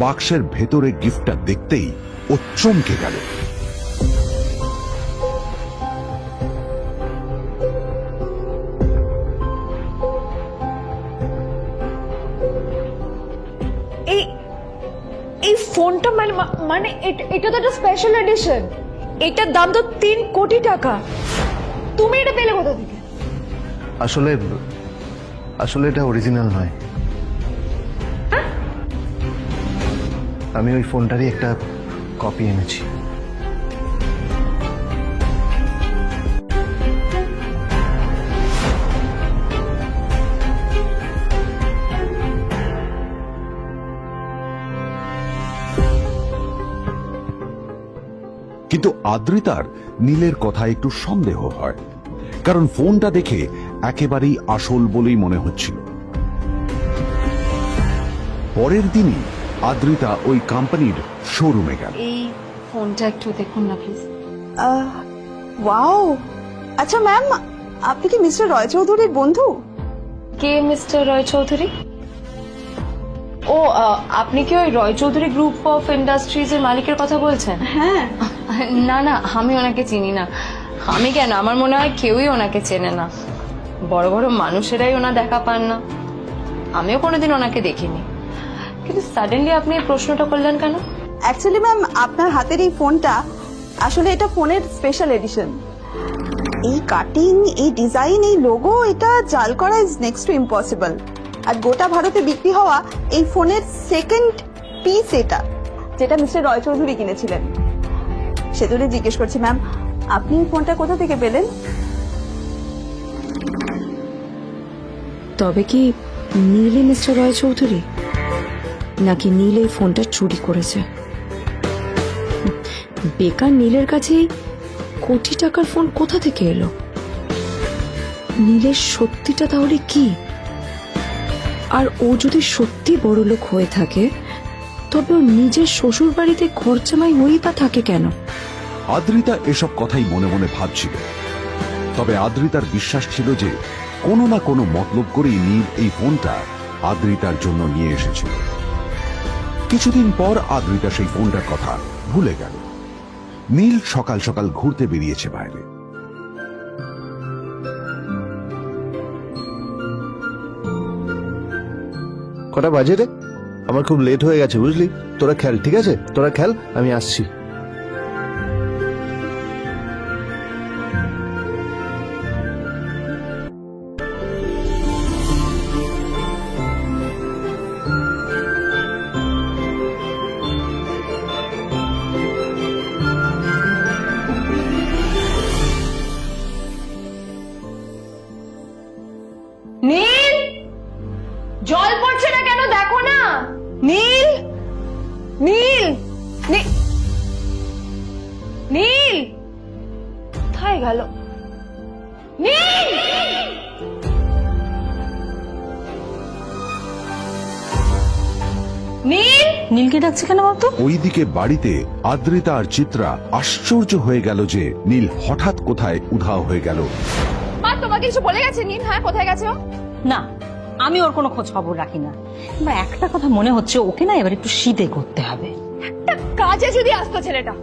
বাক্সের ভেতরে গিফটটা দেখতেই ও চমকে গেল।
এই ফোনটা মানে এটা তো একটা স্পেশাল এডিশন। এটার দাম তো 3 কোটি টাকা। তুমি এটা পেলে কোথা থেকে?
আসলে এটা অরিজিনাল নয়। আমি ওই ফোনটারই একটা কপি এনেছি।
কিন্তু আদ্রিতার নীলের কথা একটু সন্দেহ হয়, কারণ ফোনটা দেখে একেবারেই আসল বলেই মনে হচ্ছিল। পরের দিনই আদ্রিতা ওই কোম্পানির শোরুমে গেল।
এই ফোনটা একটু দেখুন না প্লিজ।
ওয়াও, আচ্ছা ম্যাম, আপনি কি মিস্টার রয় চৌধুরীর বন্ধু?
কে মিস্টার রয় চৌধুরী? ও, আপনি কি ওই রয় চৌধুরী গ্রুপ অফ ইন্ডাস্ট্রিজ এর মালিকের কথা বলছেন?
হ্যাঁ।
না না, আমি ওনাকে চিনি না। আমি কেন, আমার মনে হয় কেউই ওনাকে চেনে না। বড় বড় মানুষেরাই ওনা দেখা পান না। আমিও কোনোদিন ওনাকে দেখিনি। কিন্তু সাডেনলি আপনি এই প্রশ্নটা করলেন কেন?
অ্যাকচুয়ালি ম্যাম, আপনার হাতের এই ফোনটা আসলে এটা ফোনের স্পেশাল এডিশন। এই কাটিং, এই ডিজাইন, এই লোগো, এটা জাল করা ইজ নেক্সট টু ইম্পসিবল। আর গোটা ভারতে বিক্রি হওয়া এই ফোনের সেকেন্ড পিস এটা, যেটা মিস্টার রয় চৌধুরী কিনেছিলেন। সেজন্য জিজ্ঞেস করছি ম্যাম, আপনি এই ফোনটা কোথা থেকে পেলেন?
তবে কি নীলে মিস্টার রয় চৌধুরী, নাকি নীল এই ফোনটা চুরি করেছে? বেকার নীলের কাছে কোটি টাকার ফোন কোথা থেকে এলো? নীলের সত্যিটা তাহলে কি? আর ও যদি সত্যি বড় লোক হয়ে থাকে, তবে ও নিজের শ্বশুর বাড়িতে খরচামাই হয়েই বা থাকে কেন?
আদ্রিতা এসব কথাই মনে মনে ভাবছিল। তবে আদ্রিতার বিশ্বাস ছিল যে কোনো না কোনো মতলব করেই নীল এই ফোনটা আদ্রিতার জন্য নিয়ে এসেছিল। কিছুদিন পর আদ্রিতা সেই ফোনটার কথা ভুলে গেল। নীল সকাল সকাল ঘুরতে বেরিয়েছে বাইরে।
কটা বাজে রে? আমার খুব লেট হয়ে গেছে বুঝলি। তোরা খেল, ঠিক আছে? তোরা খেল, আমি আসছি।
নীল, জল পড়ছে না কেন দেখো না। নীল, নীল, নীল, নীল কোথায় গেল? নীল, নীল,
নীলকে ডাকছে কেন বলতো?
ওইদিকে বাড়িতে আদ্রিতা আর চিত্রা আশ্চর্য হয়ে গেল যে নীল হঠাৎ কোথায় উধাও হয়ে গেল।
মা তোমাকে কিছু বলে গেছে নীল? হ্যাঁ, কোথায় গেছে ও?
না, আমি ওর কোনো খোঁজ খবর রাখি না। আমার একটা কথা মনে হচ্ছে, ওকে না এবার একটু শীতে করতে হবে।
একটা কাজে যদি আসতো ছেলেটা,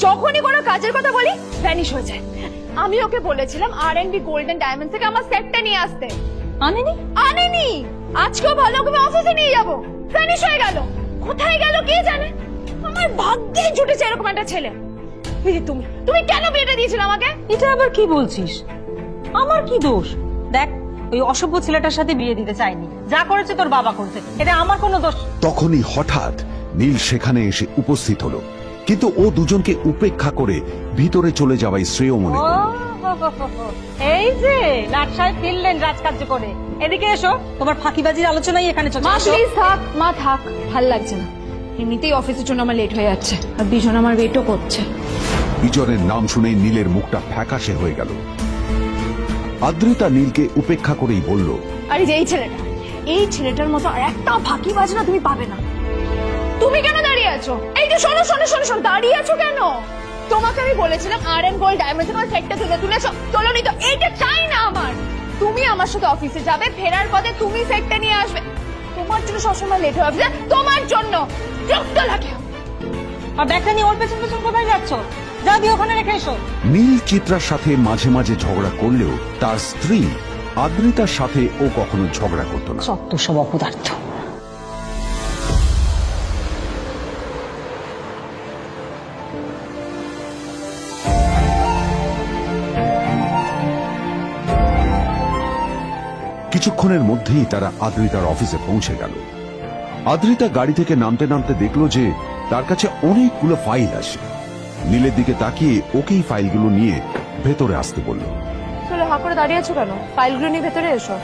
যখনই কোনো কাজের কথা বলি ভ্যানিশ হয়ে যায়। আমি ওকে বলেছিলাম R&B গোল্ডেন ডায়মন্ড থেকে আমার সেটটা নিয়ে আসতে,
আনেনি।
আনেনি। আজকেও ভালো ওকে অফিসে নিয়ে যাবো, ভ্যানিশ হয়ে গেল। কোথায় গেল কে জানে। আমার ভাগ্যে জুটেছে এরকম একটা ছেলে। তুমি তুমি কেন বিয়েটা দিয়েছিলে আমাকে?
এটা আবার কি বলছিস? আমার কি দোষ? দেখ, ওই অসভ্য ছেলেটার সাথে বিয়ে দিতে চাইনি। যা করেছে তোর বাবা করেছে, এটা আমার কোনো দোষ।
তখনই হঠাৎ নীল সেখানে এসে উপস্থিত হলো, কিন্তু ও দুজনকে উপেক্ষা করে ভিতরে চলে যাওয়াই শ্রেয় মনে
ও,
করল।
এই যে লাট সাহেব ফিরলেন রাজকার্য করে। এদিকে এসো, তোমার ফাঁকিবাজির আলোচনাই এখানে চলছে।
মা
এসো।
প্লিজ থাক, মা থাক, ভাল লাগছে না। এমনিতেই অফিসের জন্য আমার লেট হয়ে যাচ্ছে, আর বিজন আমার ওয়েটও করছে।
বিজনের নাম শুনেই নীলের মুখটা ফ্যাকাশে হয়ে গেল। আদ্রিতা নীলকে উপেক্ষা করেই বলল,
আরে যে এই ছেলেটার মতো আর একটা ফাঁকিবাজ না তুমি পাবে না। তুমি কেন দাঁড়িয়ে আছো? এই যে শোনো শোনো শোনো শোনো, দাঁড়িয়ে আছো কেন? তোমাকে আমি বলেছিলাম R&B গোল্ড ডায়মন্ড থেকে সেটটা তুলেছো, তোলোনি তো। এইটা চাই না আমার। তুমি আমার সাথে অফিসে যাবে, ফেরার পথে তুমি সেটটা নিয়ে আসবে। তোমার জন্য সবসময় লেট হয়ে অফিসে, তোমার জন্য বিরক্ত লাগে।
আর ব্যাগটা নিয়ে ওর পেছন পেছন কোথায় যাচ্ছ? যা দিয়ে ওখানে রেখে এসো।
নীল চিত্রার সাথে মাঝে মাঝে ঝগড়া করলেও তার স্ত্রী আদ্রিতার সাথে ও কখনো ঝগড়া করত না।
সত্য সব অপদার্থ।
কিছুক্ষণের মধ্যেই তারা আদ্রিতার অফিসে পৌঁছে গেল। আদ্রিতা গাড়ি থেকে নামতে নামতে দেখলো যে তার কাছে অনেকগুলো ফাইল আছে। নীলের দিকে তাকিয়ে ওকেই ফাইলগুলো নিয়ে ভেতরে আসতে বলল।
চলো, হা করে দাঁড়িয়ে আছো কেন? ফাইলগুলো নিয়ে ভেতরে এসো।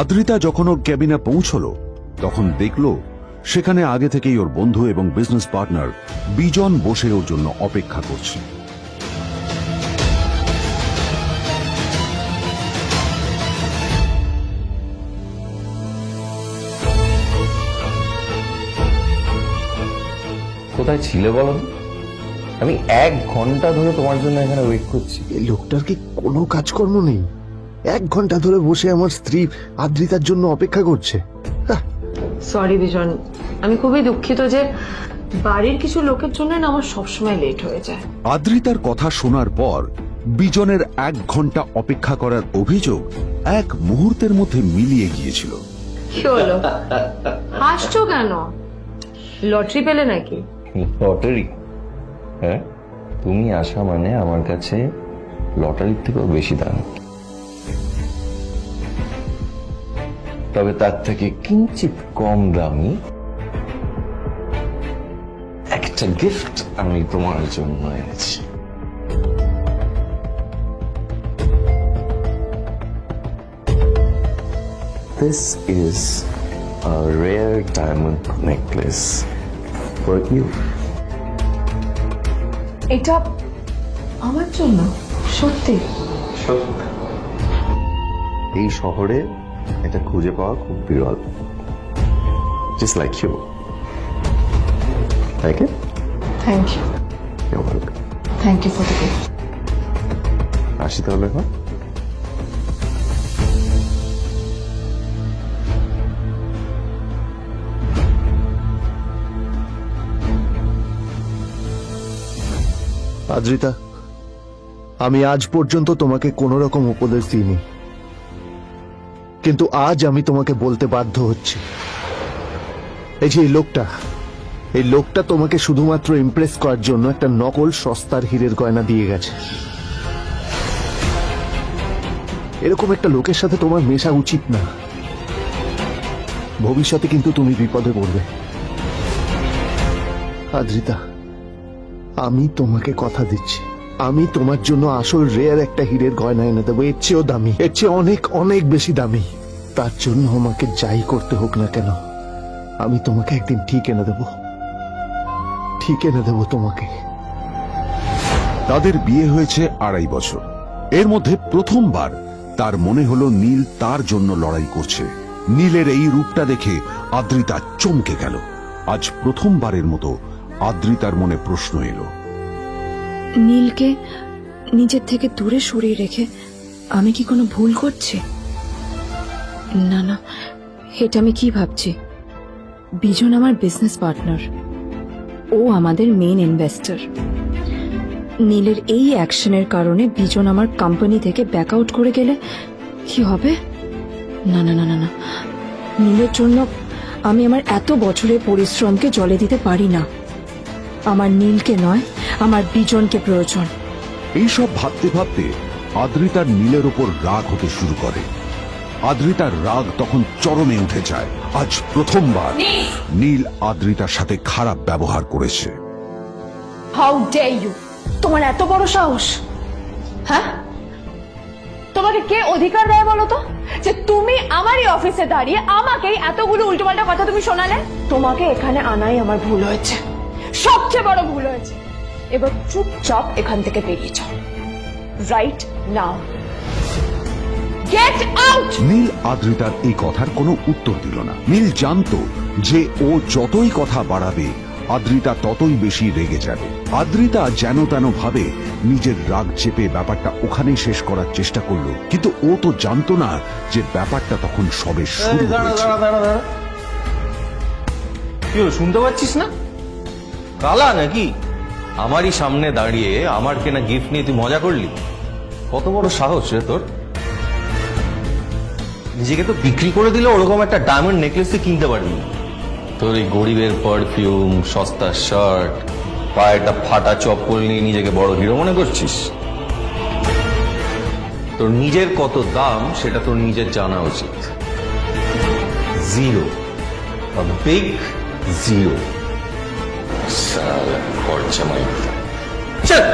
আদ্রিতা যখন ওর ক্যাবিনে পৌঁছলো তখন দেখলো সেখানে আগে থেকেই ওর বন্ধু এবং বিজনেস পার্টনার বিজন বসে ওর জন্য অপেক্ষা করছে।
কোথায় ছিলে বলো? আমি 1 ঘন্টা ধরে তোমার জন্য এখানে ওয়েট করছি।
এই লোকটার কি কোনো কাজকর্ম নেই? 1 ঘন্টা ধরে বসে আমার স্ত্রী আদ্রিতার জন্য অপেক্ষা করছে।
সরি বিজন, আমি খুবই দুঃখিত যে বাড়ির কিছু লোকের জন্য না আমার সবসময় লেট হয়ে যায়।
আদ্রিতার কথা শোনার পর বিজনের 1 ঘন্টা অপেক্ষা করার অভিযোগ 1 মুহূর্তের মধ্যে মিলিয়ে গিয়েছিল।
কি হলো, হাসছো কেন? লটারি পেলে নাকি?
লটারি? হ্যাঁ, তুমি আসা মানে আমার কাছে লটারির থেকেও বেশি দাম। তবে তার থেকে কিঞ্চিত কম দামি একটা গিফট আমি তোমার জন্য এনেছি। This is a rare diamond necklace for you.
এটা আমার জন্য? সত্যি?
এই শহরে এটা খুঁজে পাওয়া খুব বিরল। Just like you. Like it?
Thank you.
You're welcome.
Thank you for the gift.
আসি তাহলে এখন।
আদ্রিতা, আমি আজ পর্যন্ত তোমাকে কোনো রকম উপদেশ দিইনি, কিন্তু আজ আমি তোমাকে বলতে বাধ্য হচ্ছি। এই যে এই লোকটা তোমাকে শুধুমাত্র ইমপ্রেস করার জন্য একটা নকল সস্তার হীরের গয়না দিয়ে গেছে। এরকম একটা লোকের সাথে তোমার মেশা উচিত না। ভবিষ্যতে কিন্তু তুমি বিপদে পড়বে। আদ্রিতা, আমি তোমাকে কথা দিচ্ছি, আমি তোমার জন্য আসল রেয়ার একটা হীরের গয়না এনে দেবো, এর চেয়েও দামি, এর চেয়ে অনেক অনেক বেশি দামি। তার জন্য আমাকে যাই করতে হোক না কেন, আমি তোমাকে একদিন ঠিক এনে দেবো তোমাকে।
তাদের বিয়ে হয়েছে 2.5 বছর। এর মধ্যে প্রথমবার তার মনে হলো নীল তার জন্য লড়াই করছে। নীলের এই রূপটা দেখে আদ্রিতা চমকে গেল। আজ প্রথমবারের মতো আদ্রিতার মনে প্রশ্ন এলো,
নীলকে নিজের থেকে দূরে সরিয়ে রেখে আমি কি কোনো ভুল করছি? না না, এটা আমি কি ভাবছি? বিজন আমার বিজনেস পার্টনার, ও আমাদের মেইন ইনভেস্টর। নীলের এই অ্যাকশনের কারণে বিজন আমার কোম্পানি থেকে ব্যাক আউট করে গেলে কি হবে? না না না না না, নীলের জন্য আমি আমার এত বছরের পরিশ্রমকে জলে দিতে পারি না। আমার নীলকে নয়, আমার বিজনকে প্রয়োজন।
এইসব ভাবতে ভাবতে আদ্রিতার নীলের ওপর রাগ হতে শুরু করে। আদ্রিতার রাগ তখন চরমে উঠে যায়। আজ প্রথমবার নীল আদ্রিতার সাথে খারাপ ব্যবহার করেছে।
How dare you! তোমার এত বড় সাহস! হ্যাঁ, তোমাকে কে অধিকার দেয় বলো তো যে তুমি আমারই অফিসে দাঁড়িয়ে আমাকেই এতগুলো উল্টোপাল্টা কথা তুমি শোনালে? তোমাকে এখানে আনাই আমার ভুল হয়েছে, সবচেয়ে বড় ভুল হয়েছে। এবার চুপচাপ এখান থেকে বেরিয়ে যাও, right now. Get out!
Neel আদ্রিতার এই কথার কোনো উত্তর দিল না। নীল জানতো যে ও যতই কথা বাড়াবে আদ্রিতা ততই বেশি রেগে যাবে। আদ্রিতা যেন তেন ভাবে নিজের রাগ চেপে ব্যাপারটা ওখানেই শেষ করার চেষ্টা করলো, কিন্তু ও তো জানতো না যে ব্যাপারটা তখন সবে শুরু হয়েছে।
কি হলো, শুনতে পাচ্ছিস না? কালা নাকি? আমারই সামনে দাঁড়িয়ে আমার কেনা গিফট নিয়ে তুই মজা করলি? কত বড় সাহস রে তোর! নিজেকে তো বিক্রি করে দিলে ওরকম একটা ডায়মন্ড নেকলেস তুই কিনতে পারবি। তোর এই গরিবের পারফিউম, সস্তা শার্ট, পায়ে একটা ফাটা চপ্পল নিয়ে নিজেকে বড় হিরো মনে করছিস? তোর নিজের কত দাম সেটা তোর নিজের জানা উচিত। Zero, big zero. খরচা মাই চল।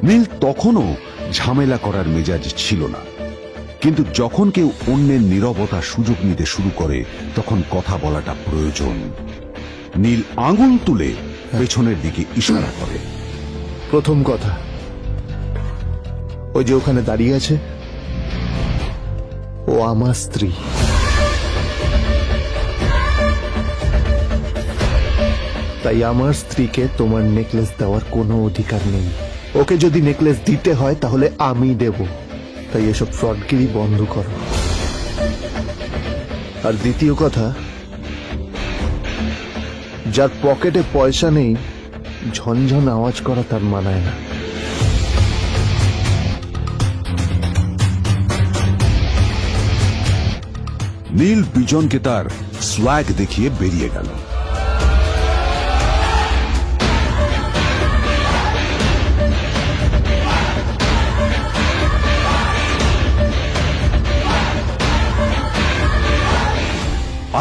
নীল তখনও ঝামেলা করার মেজাজ ছিল না, কিন্তু যখন কেউ অন্যের নীরবতা সুযোগ নিতে শুরু করে তখন কথা বলাটা প্রয়োজন। নীল আঙুল তুলে পেছনের দিকে ইশারা করে।
প্রথম কথা, ওই যে ওখানে দাঁড়িয়ে আছে, ও আমার স্ত্রী। তাই আমার স্ত্রীকে তোমার নেকলেস দেওয়ার কোনো অধিকার নেই। ওকে যদি নেকলেস দিতে হয় তাহলে আমি দেব। তাই এসব ফ্রডগিরি বন্ধ করো। আর দ্বিতীয় কথা, যার পকেটে পয়সা নেই ঝনঝন আওয়াজ করা তার মানায় না।
নীল বিজনকে তার সোয়াগ দেখিয়ে বেরিয়ে গেল।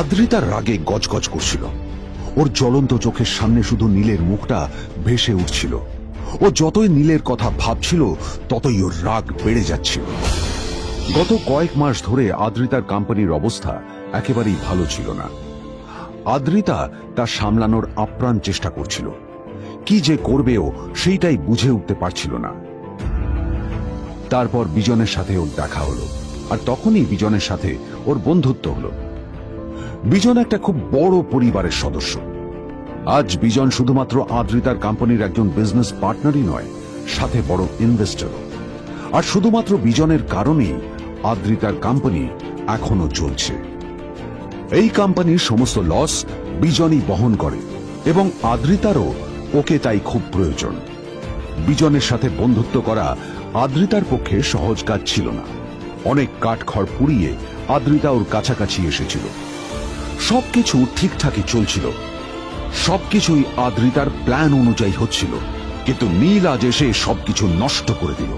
আদ্রিতার রাগে গজগজ করছিল। ওর জ্বলন্ত চোখের সামনে শুধু নীলের মুখটা ভেসে উঠছিল। ও যতই নীলের কথা ভাবছিল ততই ওর রাগ বেড়ে যাচ্ছিল। গত কয়েক মাস ধরে আদ্রিতার কোম্পানির অবস্থা একেবারেই ভালো ছিল না। আদ্রিতা তা সামলানোর আপ্রাণ চেষ্টা করছিল। কি যে করবেও সেইটাই বুঝে উঠতে পারছিল না। তারপর বিজনের সাথে ওর দেখা হলো, আর তখনই বিজনের সাথে ওর বন্ধুত্ব হলো। বিজন একটা খুব বড় পরিবারের সদস্য। আজ বিজন শুধুমাত্র আদ্রিতার কোম্পানির একজন বিজনেস পার্টনারই নয়, সাথে বড় ইনভেস্টরও। আর শুধুমাত্র বিজনের কারণেই আদ্রিতার কোম্পানি এখনো চলছে। এই কোম্পানির সমস্ত লস বিজনই বহন করে এবং আদ্রিতারও ওকে তাই খুব প্রয়োজন। বিজনের সাথে বন্ধুত্ব করা আদ্রিতার পক্ষে সহজ কাজ ছিল না। অনেক কাঠখড় পুড়িয়ে আদ্রিতা ওর কাছাকাছি এসেছিল। সবকিছু ঠিকঠাকই চলছিল, সবকিছুই আদ্রিতার প্ল্যান অনুযায়ী হচ্ছিল, কিন্তু নীল আজ এসে সবকিছু নষ্ট করে দিল।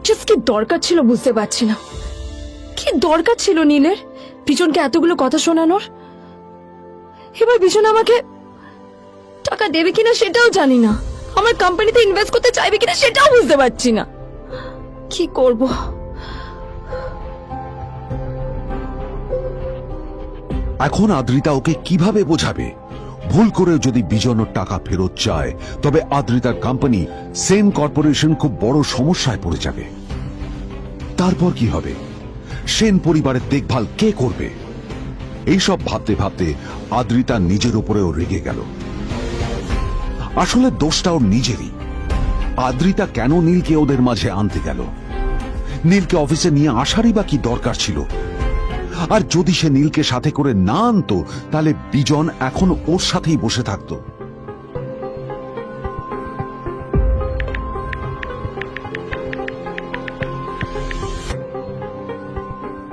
জাস্ট কি দরকার ছিল বুঝতে পারছি না। কি দরকার ছিল নীলের বিজনকে এতগুলো কথা শোনানোর? এবার বিজন আমাকে টাকা দেবে কিনা সেটাও জানি না, আমার কোম্পানিতে ইনভেস্ট করতে চাইবে কিনা সেটাও বুঝতে পারছি না। কি করব?
এখন আদ্রিতা ওকে কিভাবে বোঝাবে? ভুল করে যদি বিজন ওর টাকা ফেরত চায় তবে আদ্রিতার কোম্পানি সেন কর্পোরেশন খুব বড় সমস্যায় পড়ে যাবে। তারপর কি হবে? সেন পরিবারের দেখভাল কে করবে? এইসব ভাবতে ভাবতে আদ্রিতা নিজের উপরেও রেগে গেল। আসলে দোষটা ওর নিজেরই। আদ্রিতা কেন নীলকে ওদের মাঝে আনতে গেল? নীলকে অফিসে নিয়ে আসারই বা কি দরকার ছিল? আর যদি সে নীলকে সাথে করে না আনতো তাহলে বিজন এখন ওর সাথেই বসে থাকতো।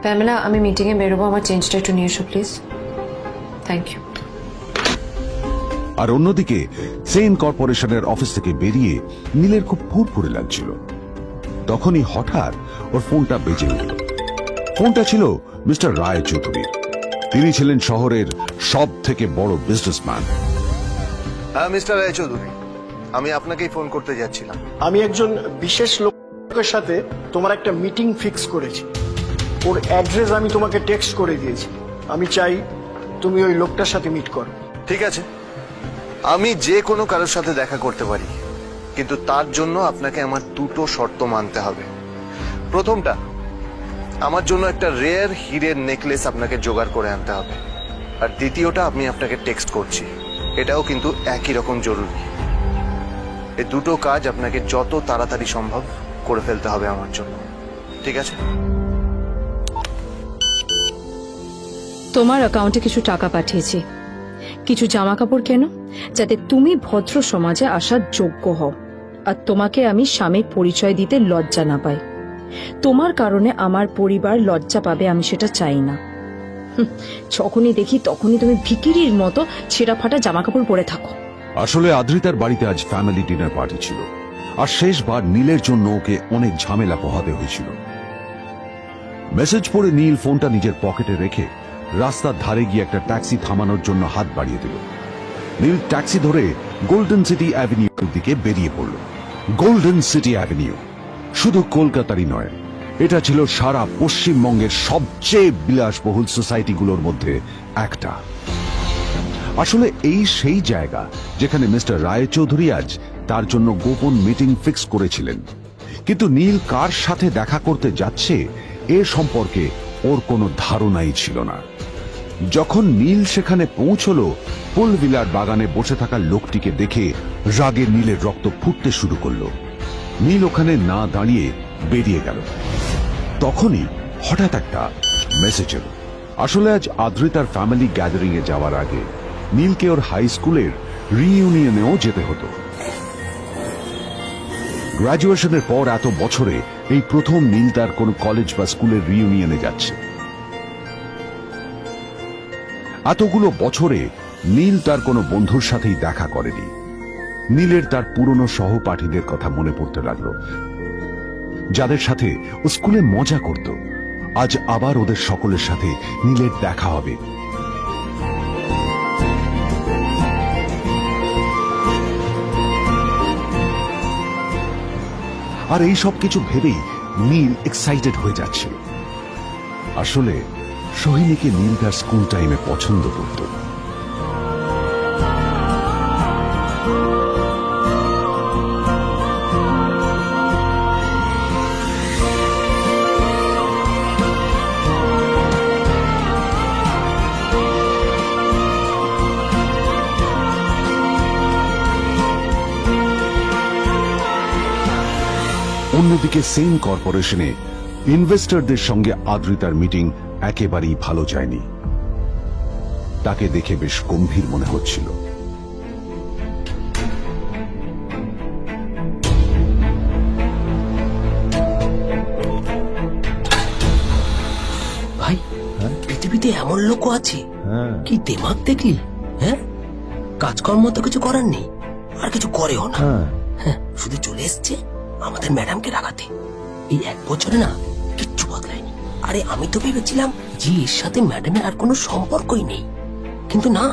প্যামেলা, আমি মিটিং এ বেরোবো, আমার চেঞ্জটা একটু নিয়ে এসো প্লিজ। Thank you.
আর অন্যদিকে সেন কর্পোরেশনের অফিস থেকে বেরিয়ে নীলের খুব ফুরফুরে লাগছিল। তখনই হঠাৎ ওর ফোনটা বেজে উঠল। ফোনটা ছিল মিস্টার রায় চৌধুরী। তিনি ছিলেন শহরের সব থেকে বড় বিজনেসম্যান।
হ্যাঁ মিস্টার রায়চৌধুরী, আমি আপনাকেই ফোন করতে যাচ্ছিলাম।
আমি একজন বিশেষ লোকের সাথে তোমার একটা মিটিং ফিক্স করেছি। ওর অ্যাড্রেস আমি তোমাকে টেক্সট করে দিয়েছি। আমি চাই তুমি ওই লোকটার সাথে মিট করো।
ঠিক আছে, আমি যে কোনো কারোর সাথে দেখা করতে পারি, কিন্তু তার জন্য আপনাকে আমার দুটো শর্ত মানতে হবে। প্রথমটা, আমার জন্য একটা রেয়ার হীরের নেকলেস আপনাকে জোগাড় করে আনতে হবে। আর দ্বিতীয়টা, আমি আপনাকে টেক্সট করছি, এটাও কিন্তু একই রকম জরুরি। এই দুটো কাজ আপনাকে যত তাড়াতাড়ি সম্ভব করে ফেলতে হবে আমার জন্য, ঠিক আছে?
তোমার অ্যাকাউন্টে কিছু টাকা পাঠিয়েছি, কিছু জামা কাপড় কেনো যাতে তুমি ভদ্র সমাজে আসার যোগ্য হও, আর তোমাকে আমি স্বামীর পরিচয় দিতে লজ্জা না পাই। তোমার কারণে আমার পরিবার লজ্জা পাবে, আমি সেটা চাই না। যখনই দেখি তখনই তুমি ভিখিরির মতো ছেঁড়া ফাটা জামা কাপড় পরে থাকো।
আসলে আদ্রিতার বাড়িতে আজ ফ্যামিলি ডিনার পার্টি ছিল, আর শেষবার নীলের জন্য ওকে অনেক ঝামেলা পোহাতে হয়েছিল। মেসেজ পড়ে নীল ফোনটা নিজের পকেটে রেখে রাস্তার ধারে গিয়ে একটা ট্যাক্সি থামানোর জন্য হাত বাড়িয়ে দিল। নীল ট্যাক্সি ধরে গোল্ডেন সিটি অ্যাভিনিউর দিকে বেরিয়ে পড়ল। গোল্ডেন সিটি অ্যাভিনিউ শুধু কলকাতারই নয়, এটা ছিল সারা পশ্চিমবঙ্গের সবচেয়ে বিলাসবহুল সোসাইটিগুলোর মধ্যে একটা। আসলে এই সেই জায়গা যেখানে মিস্টার রায় চৌধুরী আজ তার জন্য গোপন মিটিং ফিক্স করেছিলেন। কিন্তু নীল কার সাথে দেখা করতে যাচ্ছে এ সম্পর্কে ওর কোনো ধারণাই ছিল না। যখন নীল সেখানে পৌঁছলো, পুলভিলার বাগানে বসে থাকা লোকটিকে দেখে রাগে নীলের রক্ত ফুটতে শুরু করলো। নীল ওখানে না দাঁড়িয়ে বেরিয়ে গেল। তখনই হঠাৎ একটা মেসেজ এলো। আসলে আজ আদ্রিতার ফ্যামিলি গ্যাদারিং এ যাওয়ার আগে নীলকে ওর হাই স্কুলের রিইউনিয়নেও যেতে হতো। গ্র্যাজুয়েশনের পর এত বছরে এই প্রথম নীল তার কোন কলেজ বা স্কুলের রিইউনিয়নে যাচ্ছে। এতগুলো বছরে নীল তার কোনো বন্ধুর সাথেই দেখা করেনি। নীলের তার পুরনো সহপাঠীদের কথা মনে পড়তে লাগলো, যাদের সাথে ও স্কুলে মজা করত। আজ আবার ওদের সকলের সাথে নীলের দেখা হবে। আর এই সব কিছু ভেবেই নীল এক্সাইটেড হয়ে যাচ্ছে। আসলে সোহিনীকে নীল তার স্কুল টাইমে পছন্দ করত। অন্যদিকে সেন কর্পোরেশনে ইনভেস্টরদের সঙ্গে আদ্রিতার মিটিং একেবারেই ভালো যায়নি। তাকে দেখে বেশ গম্ভীর মনে হচ্ছিল।
ভাই পৃথিবীতে এমন লোকও আছে, কি দেমাগ দেখলি? হ্যাঁ, কাজকর্ম তো কিছু করার নেই, আর কিছু করেও না। হ্যাঁ, শুধু চলে এসছে আমাদের ম্যাডামকে রাখাতে। এই 1 বছরে না কিচ্ছু বদলায়নি। আরে আমি তো ভেবেছিলাম যে এর সাথে ম্যাডামের আর কোনো সম্পর্কই নেই, কিন্তু না,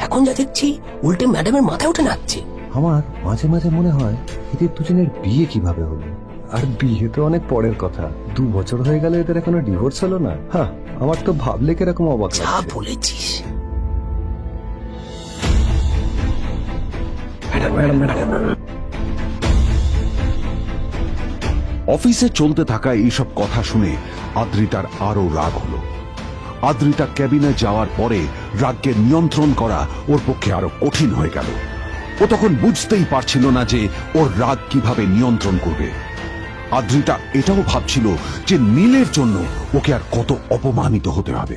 এখন যা দেখছি উল্টে ম্যাডামের মাথায় উঠে নাচছে।
আমার মাঝে মাঝে মনে হয় এদের দুজনের বিয়ে কিভাবে হলো। আর বিয়ে তো অনেক পরের কথা, 2 বছর হয়ে গেল এদের এখনো ডিভোর্স হলো না। হ্যাঁ, আমার তো ভাবলে কিরকম অবাক
যা
লাগছে।
বলেছিস।
অফিসে চলতে থাকা এইসব কথা শুনে আদ্রিতার আরো রাগ হলো। আদ্রিতা ক্যাবিনে যাওয়ার পরে রাগকে নিয়ন্ত্রণ করা ওর পক্ষে আরো কঠিন হয়ে গেল। ও তখন বুঝতেই পারছিল না যে ওর রাগ কিভাবে নিয়ন্ত্রণ করবে। আদ্রিতা এটাও ভাবছিল যে নীলের জন্য ওকে আর কত অপমানিত হতে হবে।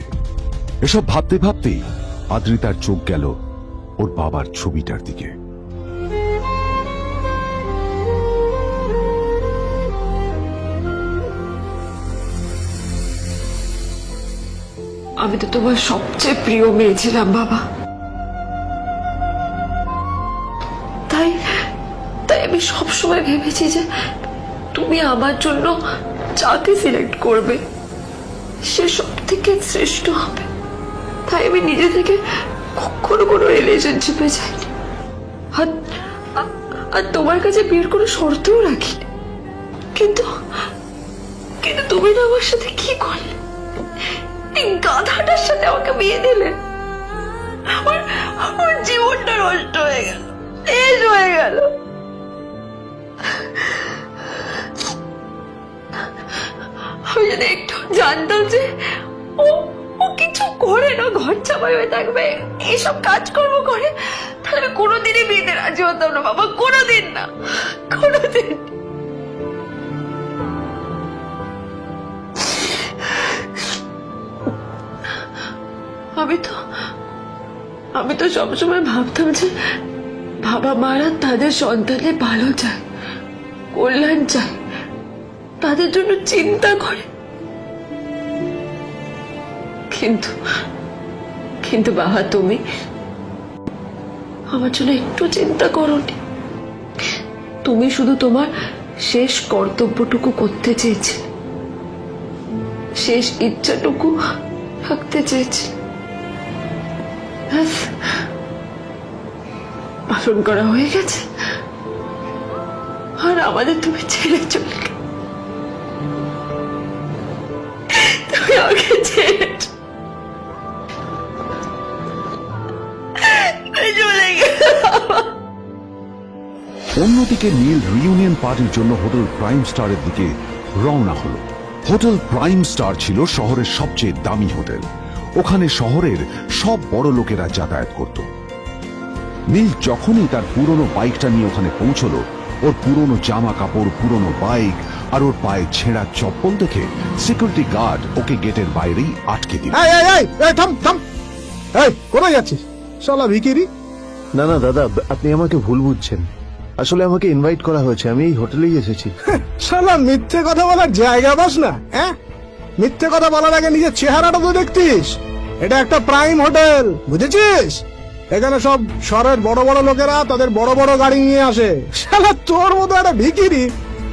এসব ভাবতে ভাবতেই আদ্রিতার চোখ গেল ওর বাবার ছবিটার দিকে।
আমি তো তোমার সবচেয়ে প্রিয় মেয়ে ছিলাম বাবা, তাই তাই আমি সবসময় ভেবেছি যে তুমি আমার জন্য যাকে সিলেক্ট করবে সে সব থেকে শ্রেষ্ঠ হবে। তাই আমি নিজে থেকে কখনো কোনো রিলেশনশিপে যাইনি, আর তোমার কাছে বিয়ের কোনো শর্তও রাখিনি। কিন্তু কিন্তু তুমি না আমার সাথে কি করলে? এই গাধাটার সাথে আমাকে বিয়ে দিলে। আমার জীবনটা নষ্ট হয়ে গেল, শেষ হয়ে গেল। আমি যদি একটু জানতাম যে ও ও কিছু করে না, ঘর চাপাই হয়ে থাকবে, এইসব কাজকর্ম করে, তাহলে আমি কোনোদিনই বিয়েতে রাজি হতাম না বাবা, কোনোদিন না, কোনোদিন। আমি তো সবসময় ভাবতাম যে বাবা মারা তাদের সন্তানের ভালো চায়, কল্যাণ চায়, তাদের জন্য চিন্তা করে। কিন্তু কিন্তু বাবা, তুমি আমার জন্য একটু চিন্তা করোনি। তুমি শুধু তোমার শেষ কর্তব্যটুকু করতে চেয়েছিলে, শেষ ইচ্ছাটুকু রাখতে চেয়েছিলে। পালন করা হয়ে গেছে, আর আমাদের তুমি ছেড়ে চলে গেলে। তুমি আমাকে ছেড়ে চলে গেলে।
অন্যদিকে নীল রিইউনিয়ন পার্টির জন্য হোটেল প্রাইম স্টারের দিকে রওনা হলো। হোটেল প্রাইম স্টার ছিল শহরের সবচেয়ে দামি হোটেল। ওখানে শহরের সব বড় লোকেরা যাতায়াত করত। নীল যখনই তার পুরনো বাইকটা নিয়ে ওখানে পৌঁছলো, ওর পুরনো জামা কাপড়, পুরনো বাইক আর ওর পায়ে ছেঁড়া চপ্পল দেখে সিকিউরিটি গার্ড ওকে গেটের বাইরেই আটকে দিল।
থাম থাম, এই কোথায় যাচ্ছিস শালা ভিকিরি?
না না দাদা, আপনি আমাকে ভুল বুঝছেন। আসলে আমাকে ইনভাইট করা হয়েছে, আমি এই হোটেলেই এসেছি।
শালা মিথ্যে কথা বলার জায়গা পাস না? হ্যাঁ, মিথ্যে কথা বলার আগে নিজের চেহারাটা তো দেখতিস। এটা একটা প্রাইম হোটেল, বুঝেছিস? এখানে সব শহরের বড় বড় লোকেরা তাদের বড় বড় গাড়ি নিয়ে আসে। শালা তোর মতো একটা ভিকিরি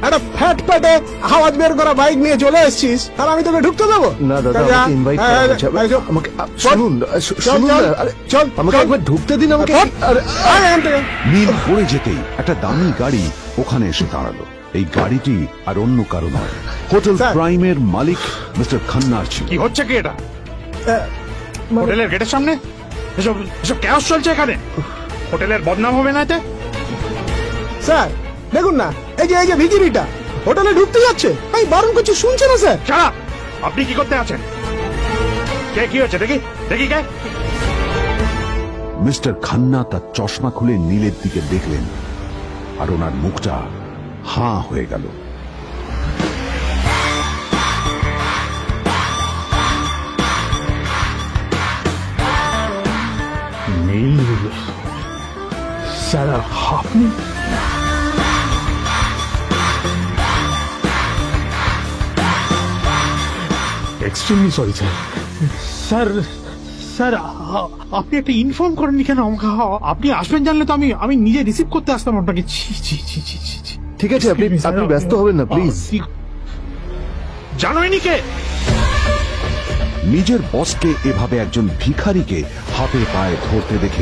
একটা ফ্যাট প্যাটে আওয়াজ বের করা বাইক নিয়ে চলে এসেছিস, আর আমি তোকে ঢুকতে দেবো
না দাদা, আমাকে ইনভাইট করা হয়েছে। আমাকে শুনুন শুনুন, চল আমাকে একবার ঢুকতে দিন আমাকে।
নীল পড়ে যেতেই একটা দামি গাড়ি ওখানে এসে দাঁড়ালো। এই গাড়িটি আর অন্য কারো নয়, হোটেল প্রাইমের মালিক মিস্টার খান্নার ছিল।
কি হচ্ছে কি এটা? হোটেলের গেটের সামনে এসব এসব ক্যাশ চলছে এখানে। হোটেলের বদনাম হবে না এতে?
স্যার দেখুন না, এই যে ভিকিরিটা হোটেলে ঢুকতে যাচ্ছে, আমি বারণ করছি, শুনছে না স্যার?
ছাড়া, আপনি কি করতে আছেন? কে, কি হচ্ছে দেখি দেখি কে?
মিস্টার খান্না তার চশমা খুলে নীলের দিকে দেখলেন, আর ওনার মুখটা হাঁ হয়ে গেল।
স্যার আপনি extremely sorry sir sir sir আপনি একটা ইনফর্ম করেননি কেন আমাকে? আপনি আসবেন জানলে তো আমি নিজে রিসিভ করতে আসতাম আপনাকে। ছি ছি ছি ছি ছি ছি।
ঠিক আছে, আপনি
Excuse me,
আপনি
sir,
ব্যস্ত হবেন না প্লিজ।
জানোইনি কে?
নিজের বসকে এভাবে একজন ভিখারিকে হাতে পায়ে ধরতে দেখে